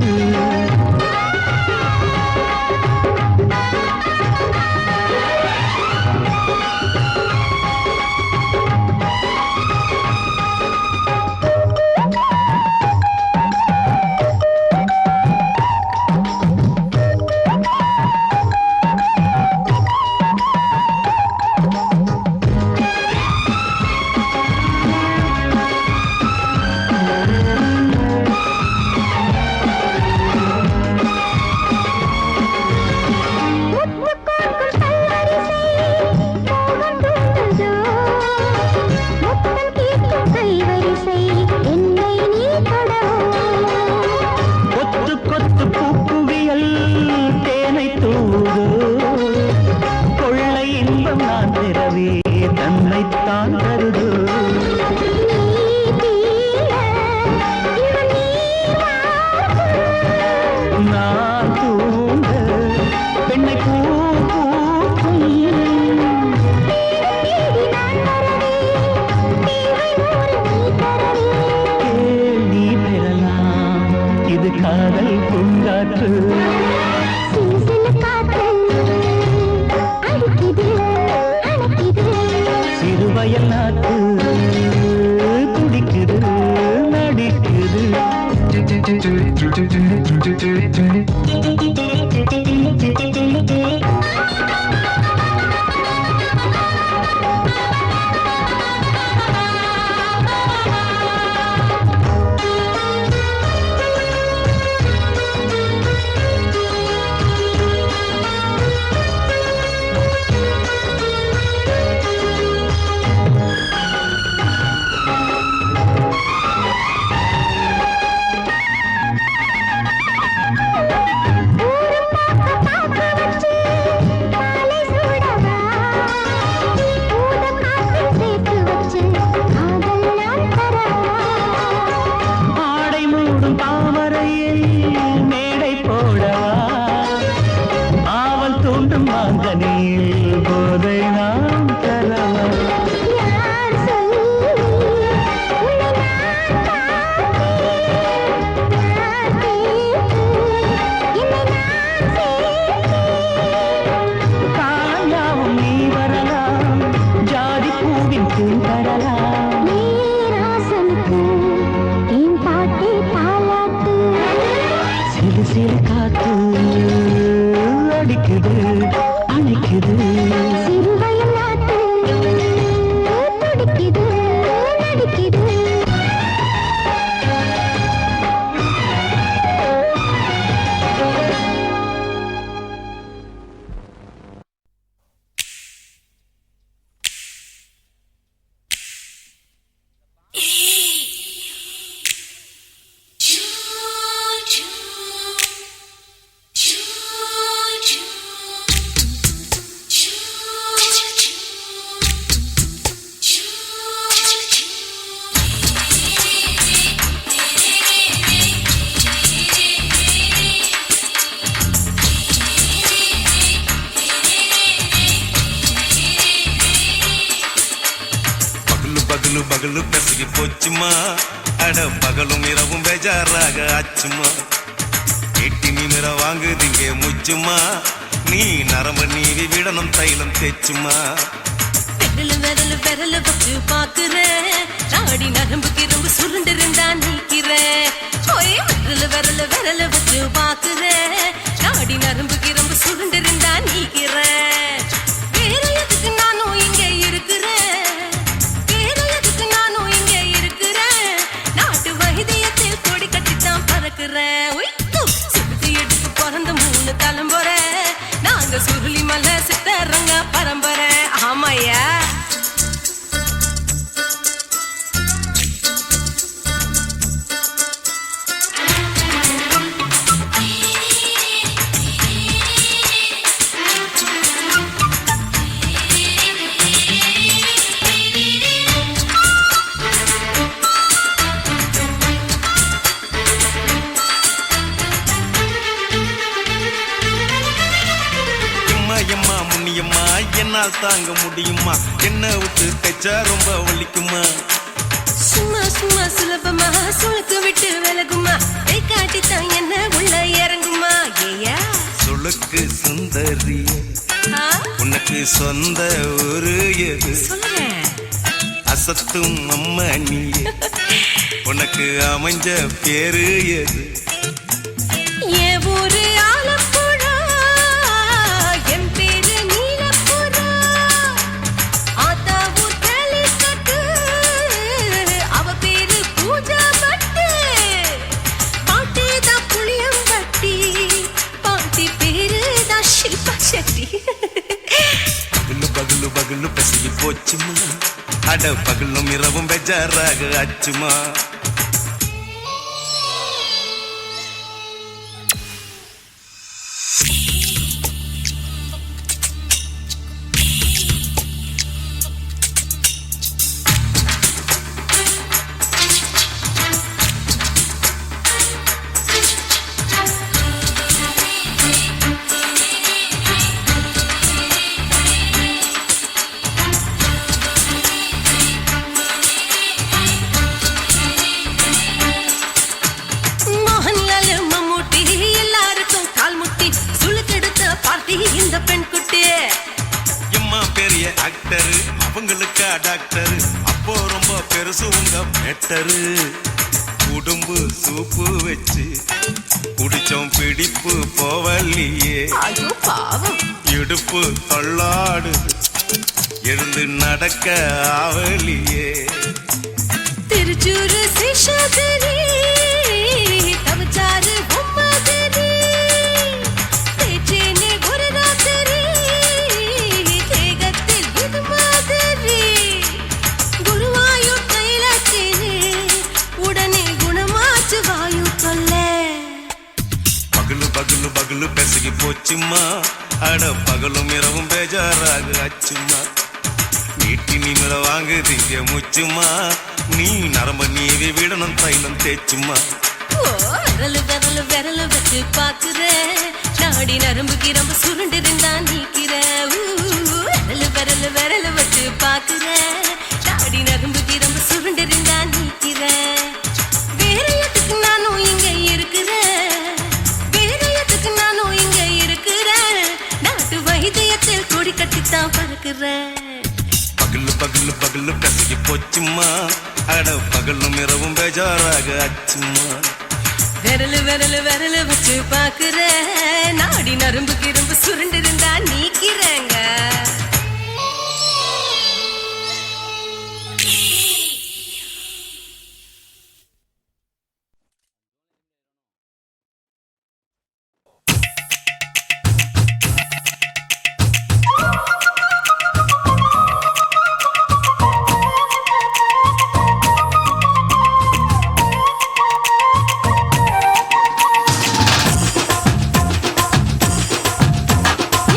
சூடும் மாங்கனியில் போதை நாம் தரவா யார் சொல்லி உன்னை நான் பார்த்தேன் யார் கேட்டு என்னை நான் சேர்த்தேன் காயாவும் நீ வரலாம் ஜாதி பூவின் தேன் தரலாம் நீராசனுக்கு என் பாட்டே தாலாட்டு சிறு சிறு காத்து அடிக்குது அணைக்குது சிறுவயல் நாட்டு துடிக்குது நடிக்குது பகலு பகலு பெசகி போச்சுமா அட பகலும் இரவும் பேஜாராக ஆச்சுமா எட்டி நிமிர வாங்குதிங்க முச்சுமா நீ நரம்ப நீவி விடணும் தைலம் தேச்சுமா விரல் விரல் வச்சு பாக்குறேன் நாடி நரம்பு கிரம்பு சுருண்டிருந்தா நீக்கிறேன் ஓய் விரல் விரல் வச்சு பாக்குறேன் நாடி நரம்பு கிரம்பு சுருண்டிருந்தா நீக்கிறேன் வேற எதுக்கு நானும் இங்க இருக்கிறேன் வேற எதுக்கு நானும் இங்க இருக்கிறேன் நாட்டு வைத்தியத்தில் கொடி கட்டித்தான் பறக்கிறேன் சுத்தி எடுத்து பிறந்த 3 தலைமுறை நாங்க சுருளி மலை சித்தரங்க பரம்பரை ஆமாயா எம்மா முன்னியம்மா என்னால் தாங்க முடியுமா என்ன விட்டு தைச்சா ரொம்ப வலிக்குமா சும்மா சும்மா சுலபமா சுளுக்கு விட்டு விலகுமா கை காட்டித்தான் என்ன உள்ள இறங்குமா ஏயா சுளுக்கு சுந்தரி உனக்கு சொந்த ஒரு எது சொல்றேன் அசத்தும் அம்மா நீ உனக்கு அமைஞ்ச பேரு எது என் ஊரு ஆலப்புழா என் பேரு நீலப்புறா ஆத்தா ஊர் கேலிக்கட்டு அவ பேரு பூஜா பட்டு பாட்டி தான் புளியம்பட்டி பாட்டி பேரு தான் ஷில்பா செட்டி பகலு பகலு பகலு பசிக்கு போச்சுமா அட பகலும் இரவும் பெஜாராக ஆச்சுமா இந்த பெண் குட்டி எம்மா பெரிய ஆக்டரு அவங்களுக்கா டாக்டரு அப்போ ரொம்ப பெருசு உங்க மேட்டரு உடம்பு சூப்பு வச்சு குடிச்சோம் பிடிப்பு போவல்லையே ஐயோ பாவம் இடுப்பு தள்ளாடு எழுந்து நடக்க ஆவலியே திருச்சூரு சேஷாதிரி தவச்சாரு பொம்மாதிரி தேச்சேனே ஒரு ராத்திரி தேகத்தில் இது மாதிரி குருவாயூர் தைலத்திலே உடனே குணமாச்சு வாயு சொல்ல பகலு பகலு பகலு பெசகி போச்சுமா அட பகலும் இரவும் பேஜாராக ஆச்சுமா நீட்டி நீங்கள வாங்குதீங்க முச்சுமா நீ நரம்ப நீவி விடணும் தைலம் தேச்சுமா விரல் விரல் விரல் வச்சு பாக்குற நாடி நரம்பு கிரம்பு சுருண்டிருந்தா நீ பாக்குறேன். பகலு பகலு பகலு கசகி போச்சும்மா, அட பகலும் இரவும் பேஜாராக ஆச்சும்மா. விரலு விரலு விரலு வச்சு பாக்குறேன், நாடி நரம்பு கிரும்பு சுருண்டு இருந்தா நீக்கிறேங்க.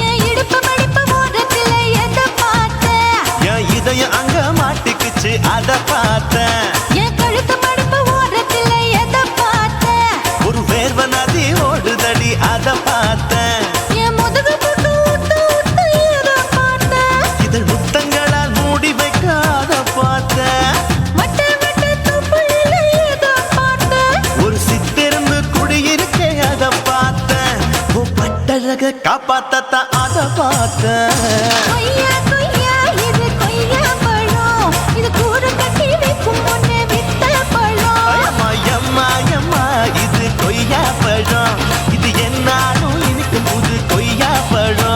என் இடுப்பு மடிப்பு ஓரத்துல எதை பார்த்தேன்? என் இதயம் அங்க மாட்டிக்கிச்சு அத பார்த்தேன். என் கழுத்து மடிப்பு ஓரத்துல எதை பார்த்தேன்? ஒரு வேர்வ நதி ஓடுதடி அத பார்த்தேன். என் முதுகு புட்டு ஊத்து ஊத்து எதை பார்த்தேன்? இதழ் முத்தங்களால் மூடி வைக்க அத பார்த்தேன். வட்ட வட்ட தொப்புளில எதை பார்த்தேன்? ஒரு சித்திருந்து குடியிருக்கே அத பார்த்தேன். உன் பட்டழக காப்பாத்தத்தான் அத பார்த்தேன். கொய்யா கொய்யா இது கொய்யா பழம், இது கூர கட்டி வைக்கும் முன்னே வித்த பழம். அம்மா எம்மா எம்மா இது கொய்யா பழம், இது என்னாலும் இனிக்கும் புது கொய்யா பழம்.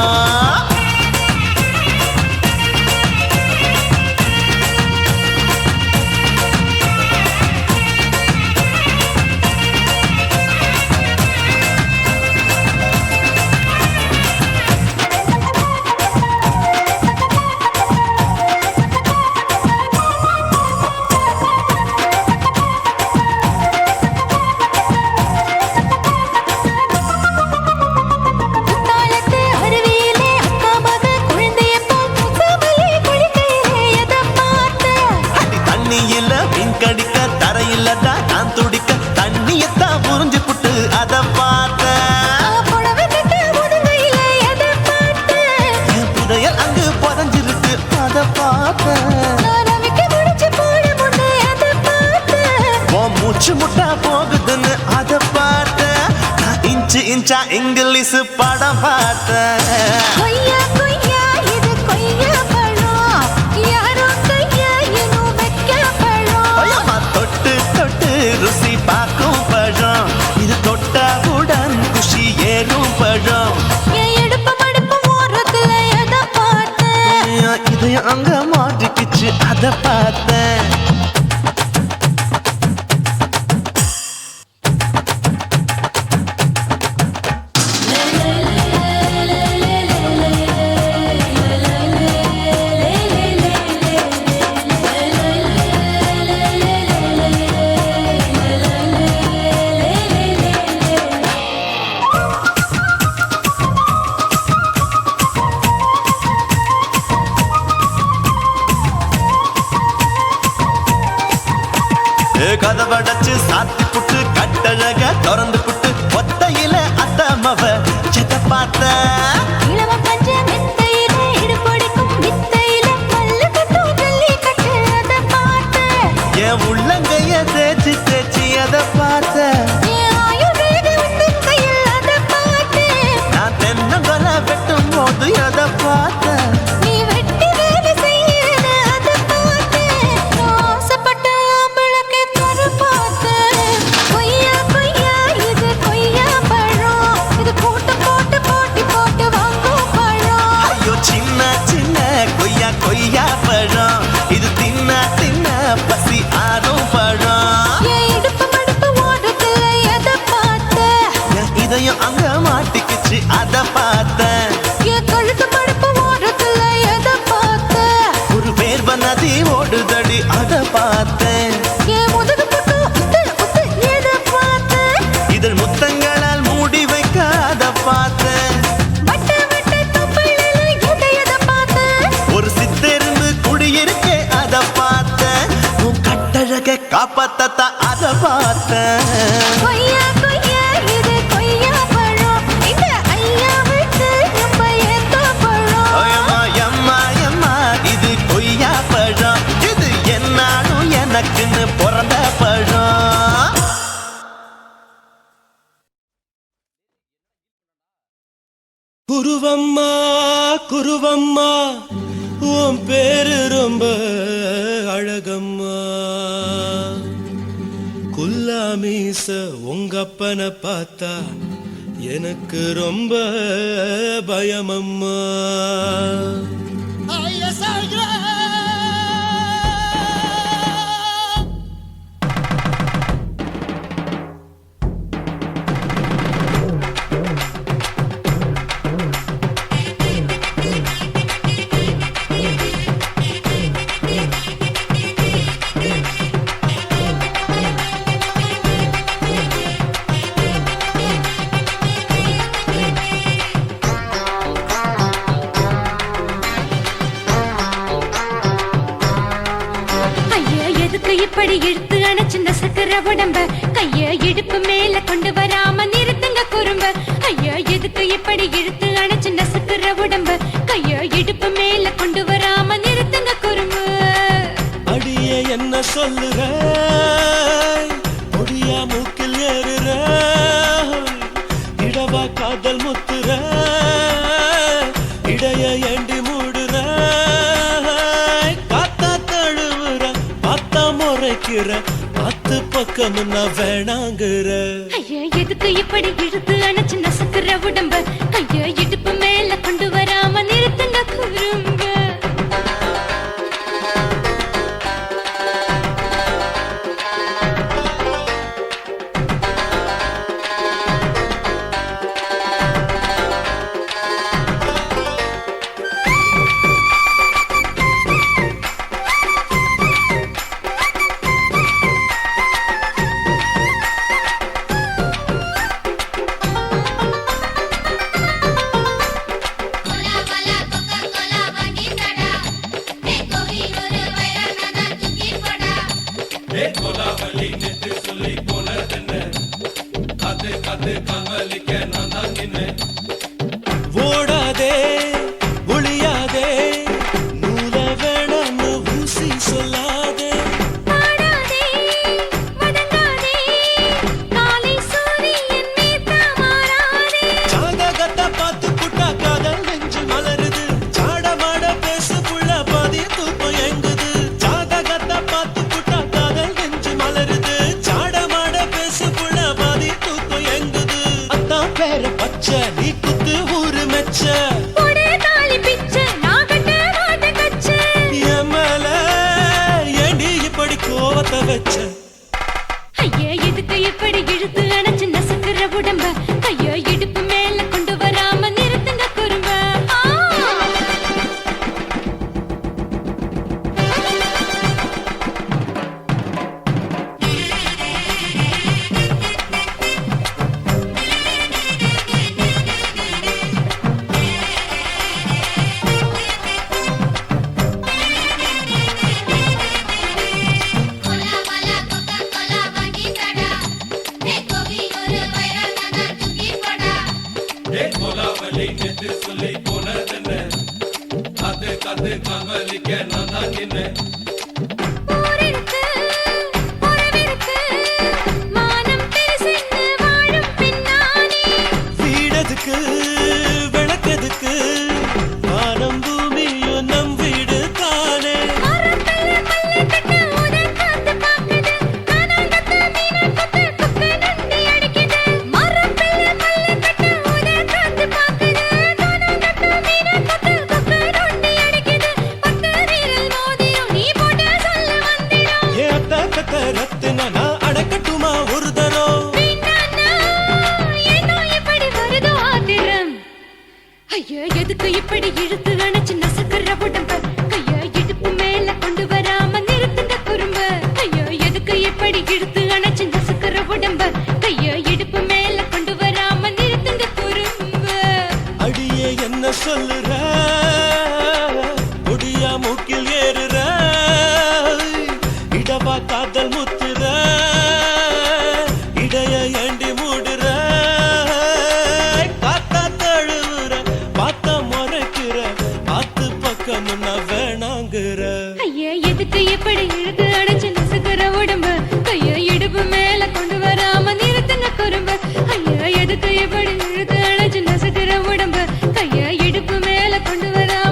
குத்தாலத்து அருவியிலே அக்கா மக குழந்தைய போல் முகமலே குளிக்கையிலே எதை பார்த்தேன்? அடி தண்ணியில மீன் கடிக்க தரையில தான் நான் துடிக்க தண்ணியத்தான் புரிஞ்சு புட்டு அத பார்த்தேன். புடவை கட்ட முதுகையிலே எதை பார்த்தேன்? என் புதையல் அங்கு புதஞ்சிருக்கு அத பார்த்தேன். நான் ரவிக்கு முடிச்சு போட முன்னே எதை பார்த்தேன்? உன் மூச்சு முட்டா போகுதுன்னு அத பார்த்தேன். நான் இன்ச்சு இன்ச்சா இங்கிலீஷ் படம் பார்த்தேன். கொய்யா கொய்யா இது கொய்யா பழம், யாரோ கையா இன்னும் வைக்க பழம். ஐயம்மா தொட்டு தொட்டு ருசி பார்க்கும் பழம், இது தொட்டாவுடன் குஷி ஏறும் பழம். என் இடுப்பு மடிப்பு ஓரத்துல எதை பார்த்தேன்? என் இதயம் அங்க மாட்டிக்கிச்சு அத பார்த்தேன். கதவடைச்சு சாத்தி புட்டு கட்டழக திறந்து புட்டு ஒத்தையில அத்தமவ செத்த பார்த்த. இளவ பஞ்ச மெத்தையிலே இடுப்பொடிக்கும் வித்தையில மல்லு கட்டும் ஜல்லி கட்டு அதை பார்த்தேன். என் உள்ளங்கைய தேய்ச்சி தேய்ச்சி அத பார்த்த. என் ஆயுர்வேத உந்தன் கையில் அதை பார்த்தேன். நான் தென்னங்கொலை வெட்டும் போது அத பார்த்த. நீ வெட்டி வேலை செய்யறது அதை பார்த்தேன். நான் ஆசைப்பட்ட ஆம்பளுக்கு தர பார்த்தேன். கொய்யா கொய்யா இது கொய்யா பழம், இது கூட்டு போட்டு போட்டி போட்டு வாங்கும் பழம். ஐயோ சின்ன சின்ன கொய்யா கொய்யா பழம், இது தின்ன தின்ன பசி ஆறும் பழம். என் இடுப்பு மடிப்பு ஓரத்துல எதை பார்த்தேன்? என் இதயம் அங்க மாட்டிக்கிச்சு அத பார்த்தேன். என் கழுத்து மடிப்பு ஓரத்துல எதை பார்த்தேன்? ஒரு வேர்வ நதி ஓடுதடி அத பார்த்தேன். என் முதுகு புட்டு உத்து உத்து எதை பார்த்தேன்? இதழ் முத்தங்களால் மூடி வைக்க அத பார்த்தேன். வட்ட வட்ட தொப்புளில எதை பார்த்தேன்? ஒரு சித்திருந்து குடியிருக்கே அத பார்த்தேன். உன் கட்டழக காப்பாத்தத்தான் அத பார்த்தேன். கொய்யா கொய்யா இது கொய்யா பழம், இந்த ஐயா விட்டு நம்ம ஏத்த பழம். ஐயம்மா எம்மா எம்மா இது கொய்யா பழம், இது என்னாலும் எனக்குன்னு பிறந்த பழம். குருவம்மா குருவம்மா உன் பேரு ரொம்ப அழகம்மா குல்லாமீச உங்க அப்பனை பார்த்தா எனக்கு ரொம்ப பயமம்மா இப்படி இழுத்து அணைச்சிருந்த சக்கர உடம்ப கைய இடுப்பு மேல கொண்டு வராம நிறுத்துங்க குறும்ப ஐயா எதுக்கு இப்படி இழுத்து அணைச்சிருந்த சக்கர உடம்ப கைய இடுப்பு மேல கொண்டு வராம நிறுத்துங்க குறும்பு அடியே என்ன சொல்லுற முடியா மூக்கில் ஏறுற இடவா காதல் முத்துற இடைய ஏண்டி மூடுற காத்தா தழுவுற பார்த்தா முறைக்கிற பத்து பக்கம் நான் வேணாங்குற ஐயா எதுக்கு இப்படி இழுத்து அணைச்சு நசுக்குற உடம்ப கைய இடுப்பு மேல கொண்டு வராம நிறுத்துங்க குறும்ப ஓடாதே ஒளியாதே நூல வேணான்னு ஊசி சொல்லாதே பாடாதே வதங்காதே காலை சூரியன் மீதா மாறாதே ஜாதகத்தை பார்த்து புட்டா காதல் நெஞ்சு மலருது சாடமாட பேசு புள்ள பாதி தூக்கம் எங்குது ஜாதகத்தை பார்த்து புட்டா காதல் நெஞ்சு மலருது சாடமாட பேசு புள்ள பாதி தூக்கம் எங்குது அத்தான் பேர பச்சை நீ குத்து ஊரு மெச்ச போடே தாலி பிச்சை நான் கட்ட மாட்டேன் கச்சை எமல ஏண்டி இப்படி கோவத்தை வச்ச ஐயா எதுக்கு இப்படி இழுத்து அணைச்சு நசுக்குற உடம்ப கைய இடுப்பு மேல கொண்டு வராம நிறுத்துங்க குறும்ப ஊரிருக்கு உறவிருக்கு மானம் பெருசென்னு வாழும் பின்னானே வீடதுக்கு விளக்கதுக்கு வானம் பூமியும் நம் வீடு தானே மரத்துல மல்லி கட்டு உதன் காத்து பாக்குது கானாங்கத்து மீனா கொத்து கொக்கு நண்டி அடிக்குது மரத்துல மல்லி கட்டு உதன் காத்து பாக்குது கானாங்கத்து மீனா கொத்து கொக்கு நண்டி அடிக்குது பத்து வீரல் மோதியும் நீ போட்ட சொல்ல வந்திடும் ஏ அத்த ரத்தின நான் அடக்கட்டுமா ஒரு தரம் வீணானா ஏனோ இப்படி வருதோ ஆத்திரம் ஐயா எதுக்கு இப்படி இழுத்து அணைச்சு நசுக்குற உடம்ப கைய இடுப்பு மேல கொண்டு வராம நிறுத்துங்க குறும்ப ஐயா எதுக்கு இப்படி இழுத்து அணைச்சு நசுக்குற உடம்ப கைய இடுப்பு மேல கொண்டு வராம நிறுத்துங்க குறும்ப அடியே என்ன சொல்லுற முடியா மூக்கில் ஏறுற இடவா காதல் முத்துற இடைய ஏண்டி மூடுற காத்தா தழுவுற பார்த்தா முறைக்கிற பார்த்து பக்கம் நான் வேணாங்குற ஐயா எதுக்கு இப்படி இழுத்து அணைச்சு நசுக்குற உடம்ப கைய இடுப்பு மேல கொண்டு வராம நிறுத்துங்க குறும்ப ஐயா எதுக்கு இப்படி இழுத்து அணைச்சு நசுக்குற உடம்ப கைய இடுப்பு மேல கொண்டு வராம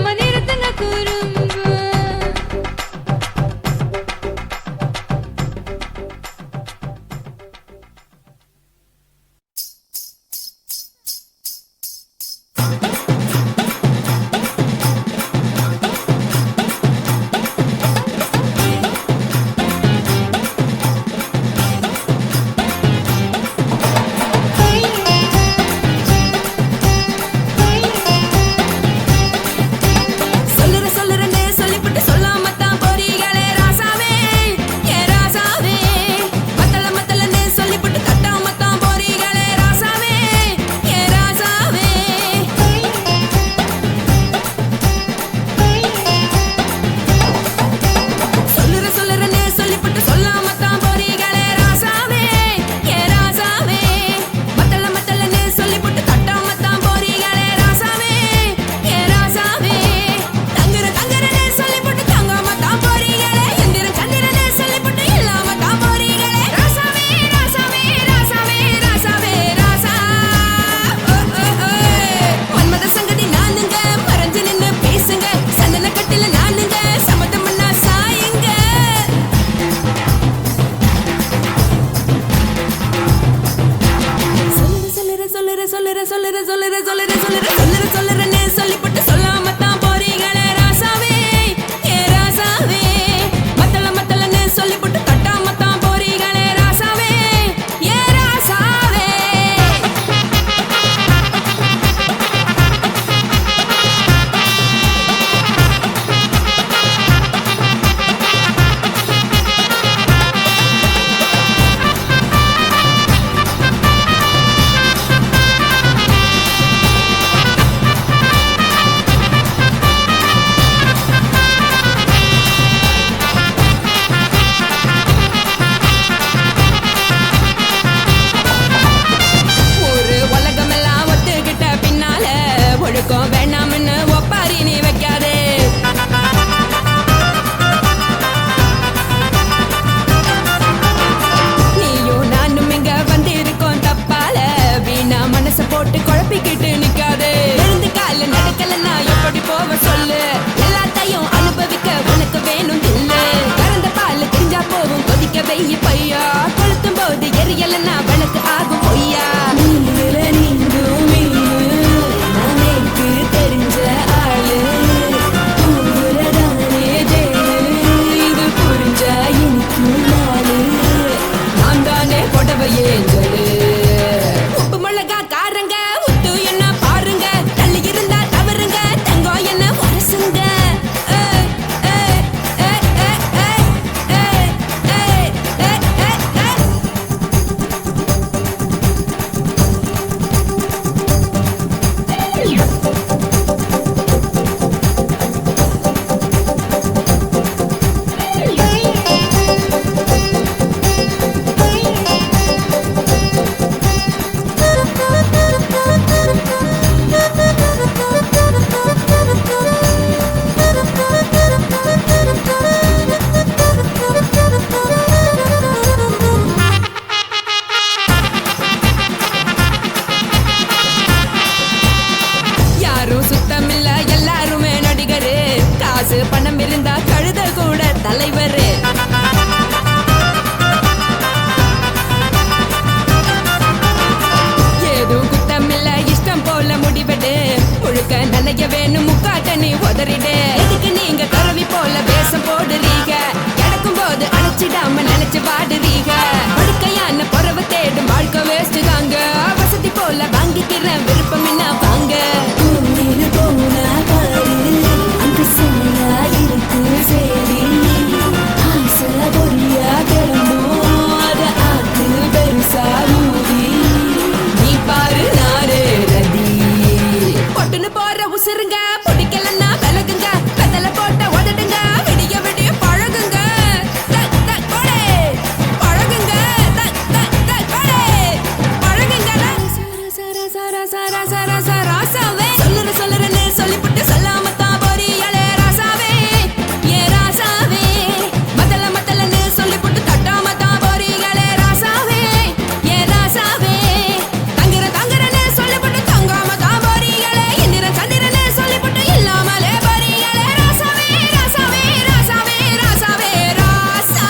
முக்காட்ட நீ உதறிடு எதுக்கு நீங்க கருவி போல வேஷம் போடுறீங்க கிடக்கும் போது அணைச்சிடாம நினைச்சு பாடுறீங்க படுக்கையான பொறவை தேடும் வாழ்க்கை வேஸ்ட் தாங்க வசதி போல வாங்கிக்கிறேன் விருப்பம் என்ன வாங்க போனா பாரு அங்கு செம்மையா இருக்கு சரி ஆசை பொரியா கிளம்பும் அத ஆக்கு பெருசா ஊதி நீ பாரு நாரு ரதி பொட்டுன்னு போற உசுருங்க பிடிக்கலன்னா விலகுங்க கதல போட்ட உதடுங்க விடிய விடிய பழகுங்க பழகுங்க பழகுங்க ராசாவே சொல்லுறேன்னு சொல்லிப்புட்டு சொல்லாமத்தான் போறியாளே ராசாவே ஏ ராசாவே மத்தலன்னு சொல்லிப்புட்டு தட்டாமத்தான் போறியாளே ராசாவே ஏ ராசாவே தங்குறேன்னு சொல்லிப்புட்டு தங்காமத்தான் போறியாளே இந்திரன் சந்திரன்னு சொல்லிப்புட்டு இல்லாமலே போறியாளே ராசாவே ராசாவே ராசாவே ராசாவே ராசா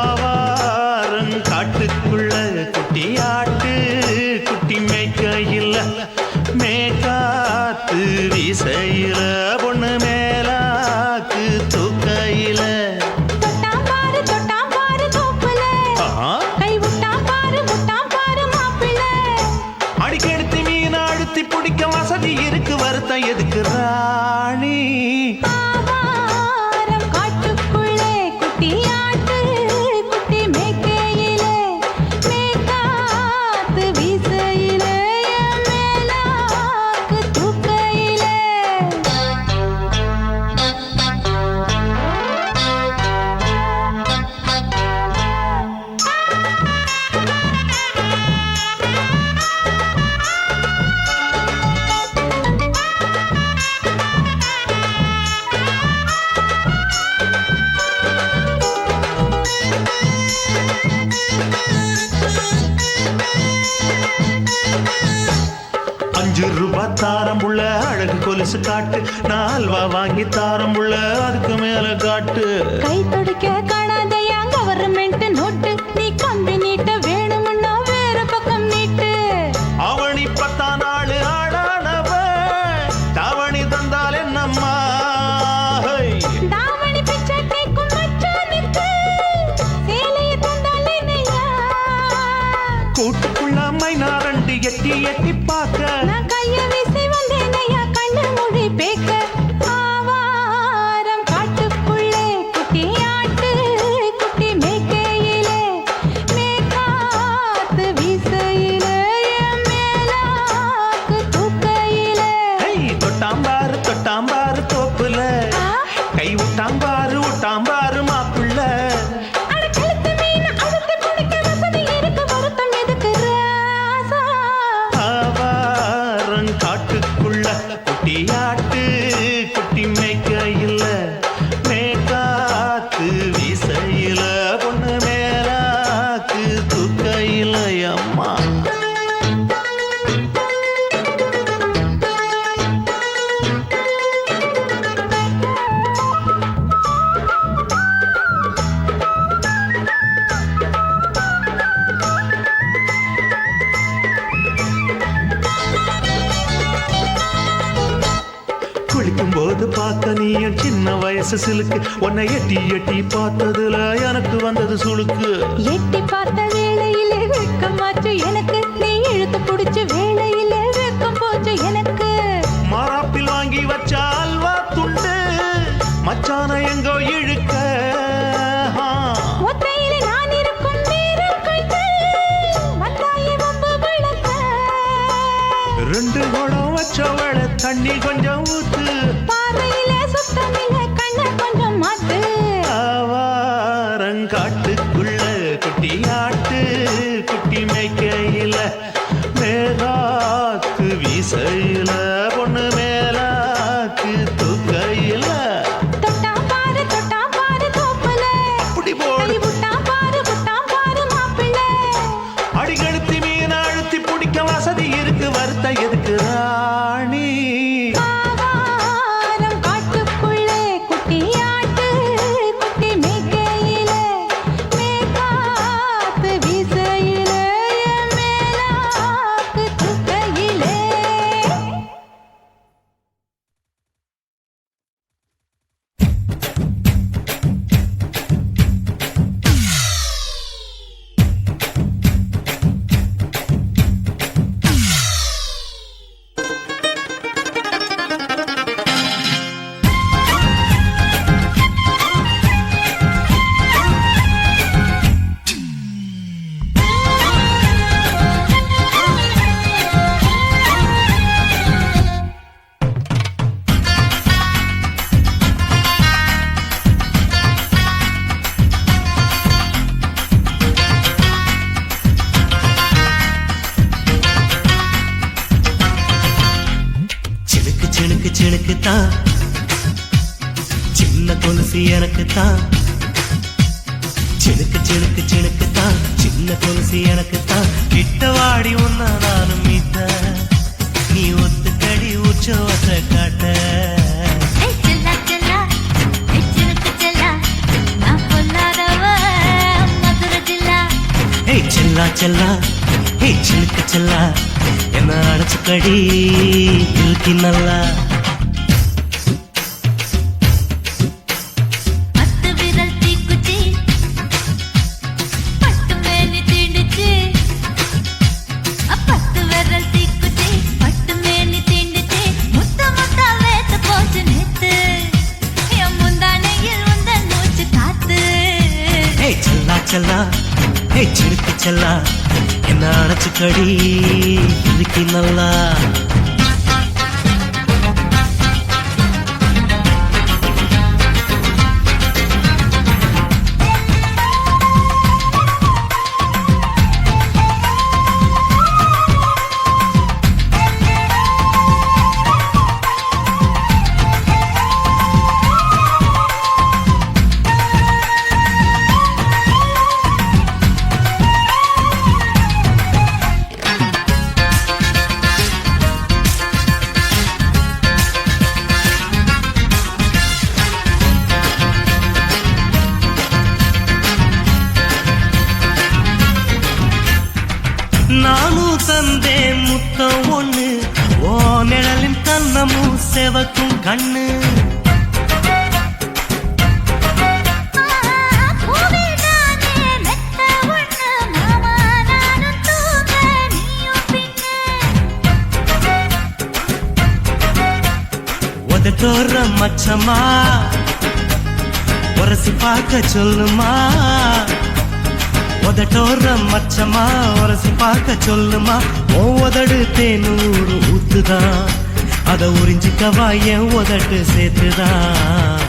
ஆவாரம் காட்டுக்குள்ள குட்டியாட்டு குட்டி மேய்க்கையில் மேக்காத்து வீசையில பொண்ணு மேலாக்கு தூக்கையில தொட்டாம் பாரு தோப்புல கை விட்டாம் பாரு மாப்பிள்ளை அடிக்கெடுத்து மீன் அழுத்தி பிடிக்க வசதி இருக்கு வருத்தம் எதுக்கு ராணி ஆவாரம் காட்டுக்குள்ளே குட்டியாட்டு குட்டி மேய்க்கையிலே மேய்க்காத்து வீசையிலே என் மேலாக்கு தூக்கையிலே ₹5 தாரம் புள்ள அழகு கொலுசு காட்டு நான் அல்வா வாங்கி தாரம் புள்ள அதுக்கு மேல காட்டு கை துடிக்க காணாதையா கவர்மெண்ட் நோட்டு நீ கம்பி நீட்ட வேணும்னா வேற பக்கம் நீட்டு அவனி 10 நாள் ஆடானவ தாவணி தந்தால் என்னம்மா தாவணி பிச்சை கேக்கும் மச்சானுக்கு சேலையை தந்தாலே நையா கூட்டுக்குள்ள மைனாரண்டு எட்டி எட்டி பார்க்க நான் கைய வீசி வந்தேன் ஐயா கண்ணு மொழி பேக்க ஆவாரம் காட்டுக்குள்ளே குட்டியாட்டு குட்டி மேய்க்கையிலே மேய்க்காத்து வீசையிலே என் மேலாக்கு தூக்கையிலே தொட்டாம்பாரு தோப்புல கை விட்டாம்பாரு மாப்பிள்ள அட கழுத்து மீன் அழுத்தி பிடிக்க வசதி இருக்கு வருத்தம் எதுக்கு ராசா ஆவாரம் காட்டுக்குள்ள குட்டியாட்டு குட்டி மேய்க்கையில் மேக்காத்து வீசையில பொண்ணு மேலாக்கு தூக்கையில் அம்மா குளிக்கும் போது பார்க்க நீயும் சின்ன வயசு சிலுக்கு உன்னை எட்டி எட்டி பார்த்ததுல எனக்கு வந்தது சுளுக்கு எட்டி பார்த்த வேளையிலே வெட்கமாச்சு எனக்கு நீ இழுத்து பிடிச்ச வேளையிலே வெட்கம் போச்சு எனக்கு மாறாப்பில் வாங்கி வச்ச அல்வா துண்டு மச்சான எங்கோ இழுக்க ஒத்தையிலே நான் இருக்கும் நேரம் கண்டு வந்தாயே வம்பு வளர்க்க 2 குடம் வச்சவள தண்ணி கொஞ்சம் ஊத்து சிணுக்கு தான் சின்ன கொலுசு எனக்கு தான் சிணுக்கு சிணுக்கு சிணுக்கு தான் சின்ன கொலுசு எனக்கு தான் கிட்ட வாடி உன்ன நானும் மீட்ட நீ ஒத்துக்கடி உற்சவத்தை காட்ட செல்லா செல்லா சினுக்கு செல்லா நான் பொல்லாதவ மதுரை ஜில்லா ஏய் செல்லா செல்லா ஏய் சிணுக்கு செல்லா என்ன அடைச்சுக்கடி இழுக்கி நல்லா பத்து விரல் தீக்குச்சி பட்டு மேனி தீண்டுச்சு பத்து விரல் தீக்குச்சி பட்டு மேனி தீண்டுச்சு முத்த முத்தா வேத்து போச்சு நேத்து என் முந்தானையில் உந்த மூச்சு காத்து ஏய் செல்லா செல்லா ஏய் சிணுக்கு செல்லா என்ன அடைச்சுக்கடி இழுக்கி நல்லா நானும் தந்தேன் முத்தம் ஒண்ணு ஓ நிழலின் கண்ணமும் செவக்கும் கண்ணு உதட்டோர மச்சமா உரசி பார்க்க சொல்லுமா உதட்டோர மச்சமா உரசி பார்க்க சொல்லுமா உதடு தேனூறு ஊத்துதான் அத உறிஞ்சிக்கவா என் உதட்டு சேர்த்துதான்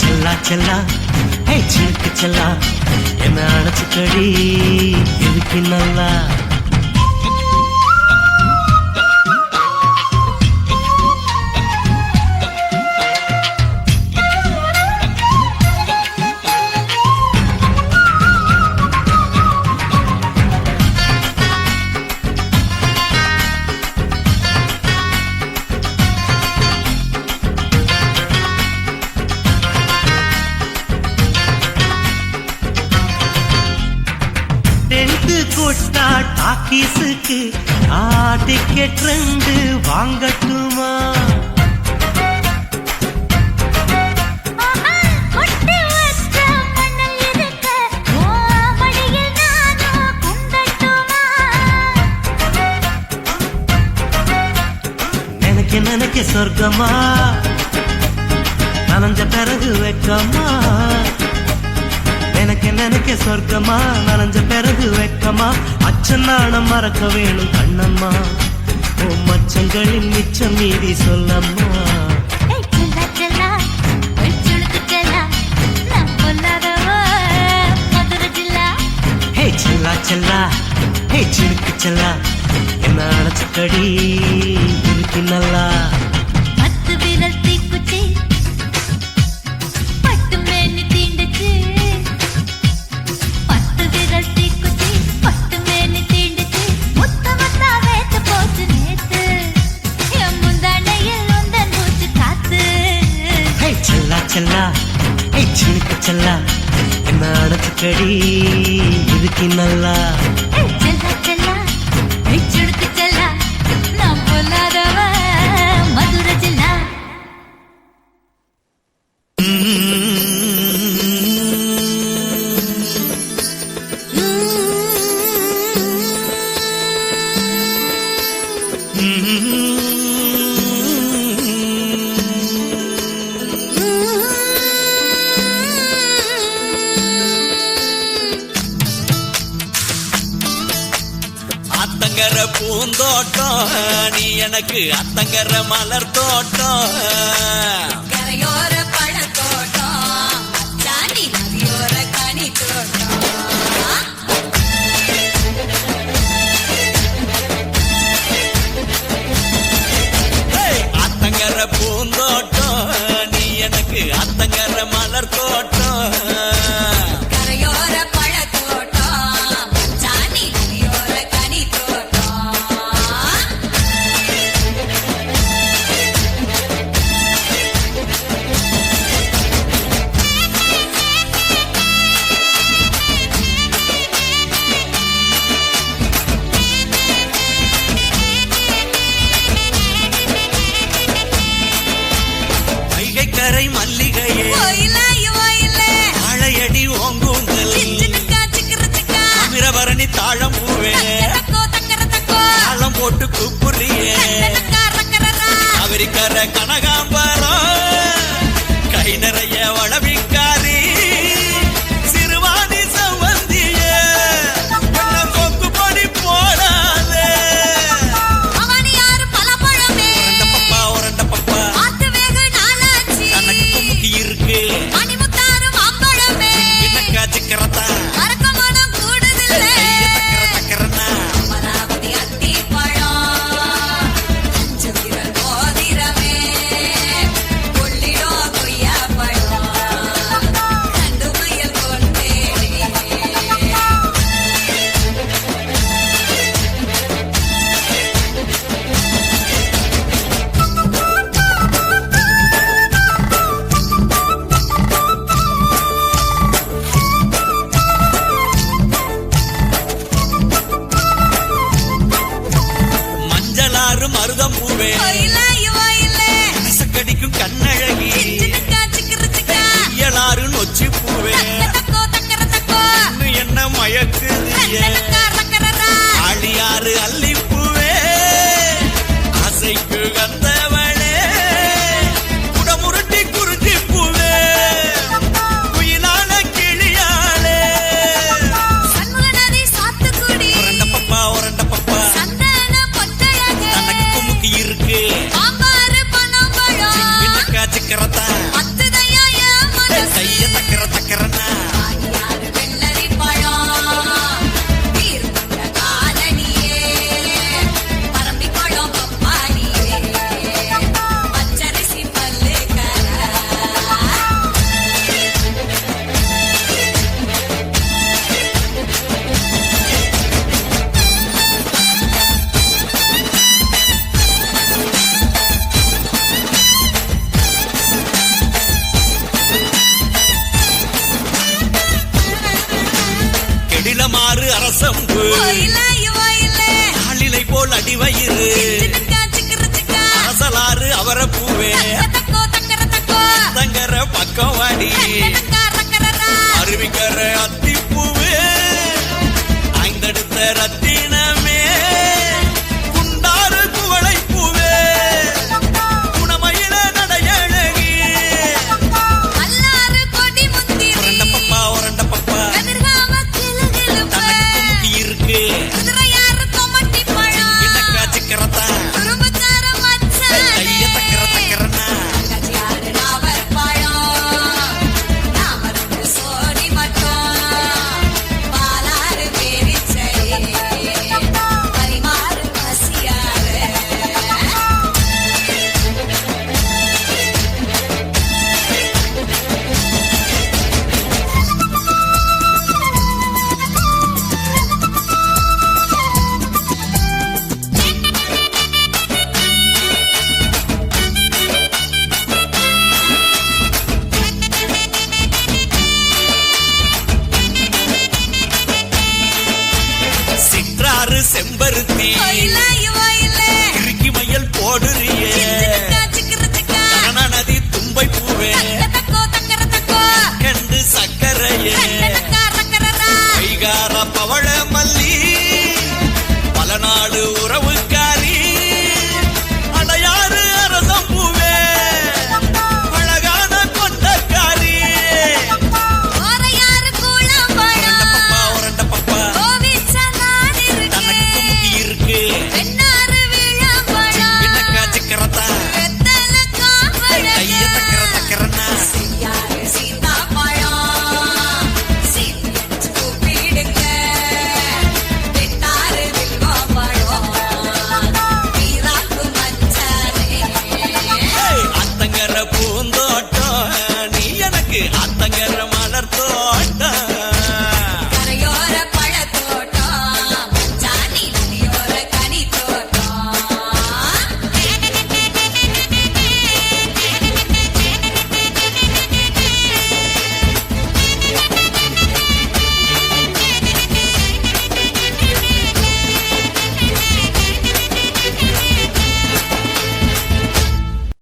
செல்லா செல்லா ஹே சினுக்கு செல்லா என்ன அடைச்சுக்கடி இழுக்கி நல்லா கொட்டா டாக்கீஸுக்கு டிக்கெட் 2 வாங்கட்டுமா நினைக்க சொர்க்கமா நனைஞ்ச பிறகு வெக்கமா நினைக்க சொர்க்கமா நனைஞ்ச பிறகு வெக்கமா அச்சநாணம் மறக்க வேணும் கண்ணம்மா ஓ மச்சங்களின் மிச்சம் மீதி சொல்லம்மா ஹே செல்லா செல்லா ஹே சினுக்கு செல்லா என்ன அடைச்சுக்கடி இருக்கு நல்லா பத்து விரல் தீக்குச்சி பட்டு மேனி தீண்டுச்சு பத்து விரல் தீக்குச்சி பட்டு மேனி தீண்டுச்சு முத்த முத்தா வேத்து போச்சு நேத்து என் முந்தானையில் உந்தன் மூச்சு காத்து ஹே செல்லா செல்லா ஹே சினுக்கு செல்லா என்ன அடைச்சுக்கடி இருக்கு நல்லா செல்லா செல்லா சுடுக்கு செல்லா நான் பொல்லாதவ மதுரை ஜில்லா அத்தங்கர பூந்தோட்டம் நீ எனக்கு அத்தங்கர மலர் தோட்டம் கரையோர பழத்தோட்டம் சாண்டி நதியோர கனி தோட்டம் கனகாம்பரம் கை நிறைய வளவிக்காரி சிறுவாணி சவந்திய கொக்கு பொடி போடாதே அவனி யாரு பலபழமே பப்பா உரண்ட பப்பா ஆத்து வேக நாளாச்சி தனக்கு குமுக்கி இருக்கு மணிமுத்தாறு மாம்பழமே பின்னக்கா சிக்கரத்தா அரக்கமனம் கூடுதில்லை தக்கரனா அமராவதி அத்திப்பழம் அஞ்சவிரல் மோதிரமே கொள்ளிடோ கொய்யாப்பழம் கண்டு மயில் கொண்டேனே மஞ்சளாறு மருதம் பூவே ஒயிலாய் ஒயிலே கடிக்கும் கண்ணழகி சின்னக்கா சிக்கிருச்சிக்கா இயலாறு நொச்சி பூவே தக்கோ தக்கர தக்கோ இன்னும் என்ன மயக்குதியே கண்ணனக்கா ரக்கரரா ஆழியாறு அல்லிப்பூவே ஆசைக்கு வந்தவளே குடமுருட்டி குறிஞ்சி பூவே குயிலான கிளியாளே சண்முக நதி சாத்துக்குடி உரண்ட பப்பா சந்தன பொட்டழகு தனக்கு குமுக்கி இருக்கு பாம்பாறு பனம்பழம் பின்னக்கா சிக்கரத்தா அத்துதையா என் மனசு கைய தக்கரனா ஆடியாறு வெள்ளரி பழம் தீர்ந்த காலனியே பரம்பி பழம் பப்பாளியே பச்சரிசி பல்லுக்கர கெடிலமாறு அரசம்பு ஒயிலாய் ஒயிலே ஆளிலை போல் அடிவயிறு சின்னக்கா சிக்கிருச்சிக்கா அரசலாறு அவரப்பூவே தக்கோ தக்கர தக்கோ தங்கர பக்கம் வாடி கண்ணனக்கா ரக்கரரா அருவிக்கர அத்திப்பூவே ஐந்தடுத்த ரத்தினமே குண்டாறு குவளை பூவே குணமயில நடையழகி அல்லாறு கொடி முந்திரி உரண்ட பப்பா கதிர்காம கிளுகிளுப்பு தனக்கு குமுக்கி இருக்கு குதிரையாறு கொமட்டி பழம் பின்னக்கா சிக்கரத்தா குறும்புக்கார மச்சானே கைய தக்கரனா கஜியாறு நாவர் பழம் நாமருக்கு சோடி மட்டும் பாலாறு பேரிச்சை பரிமாறு பசியாறு சிற்றாறு செம்பருத்தி ஒயிலாய்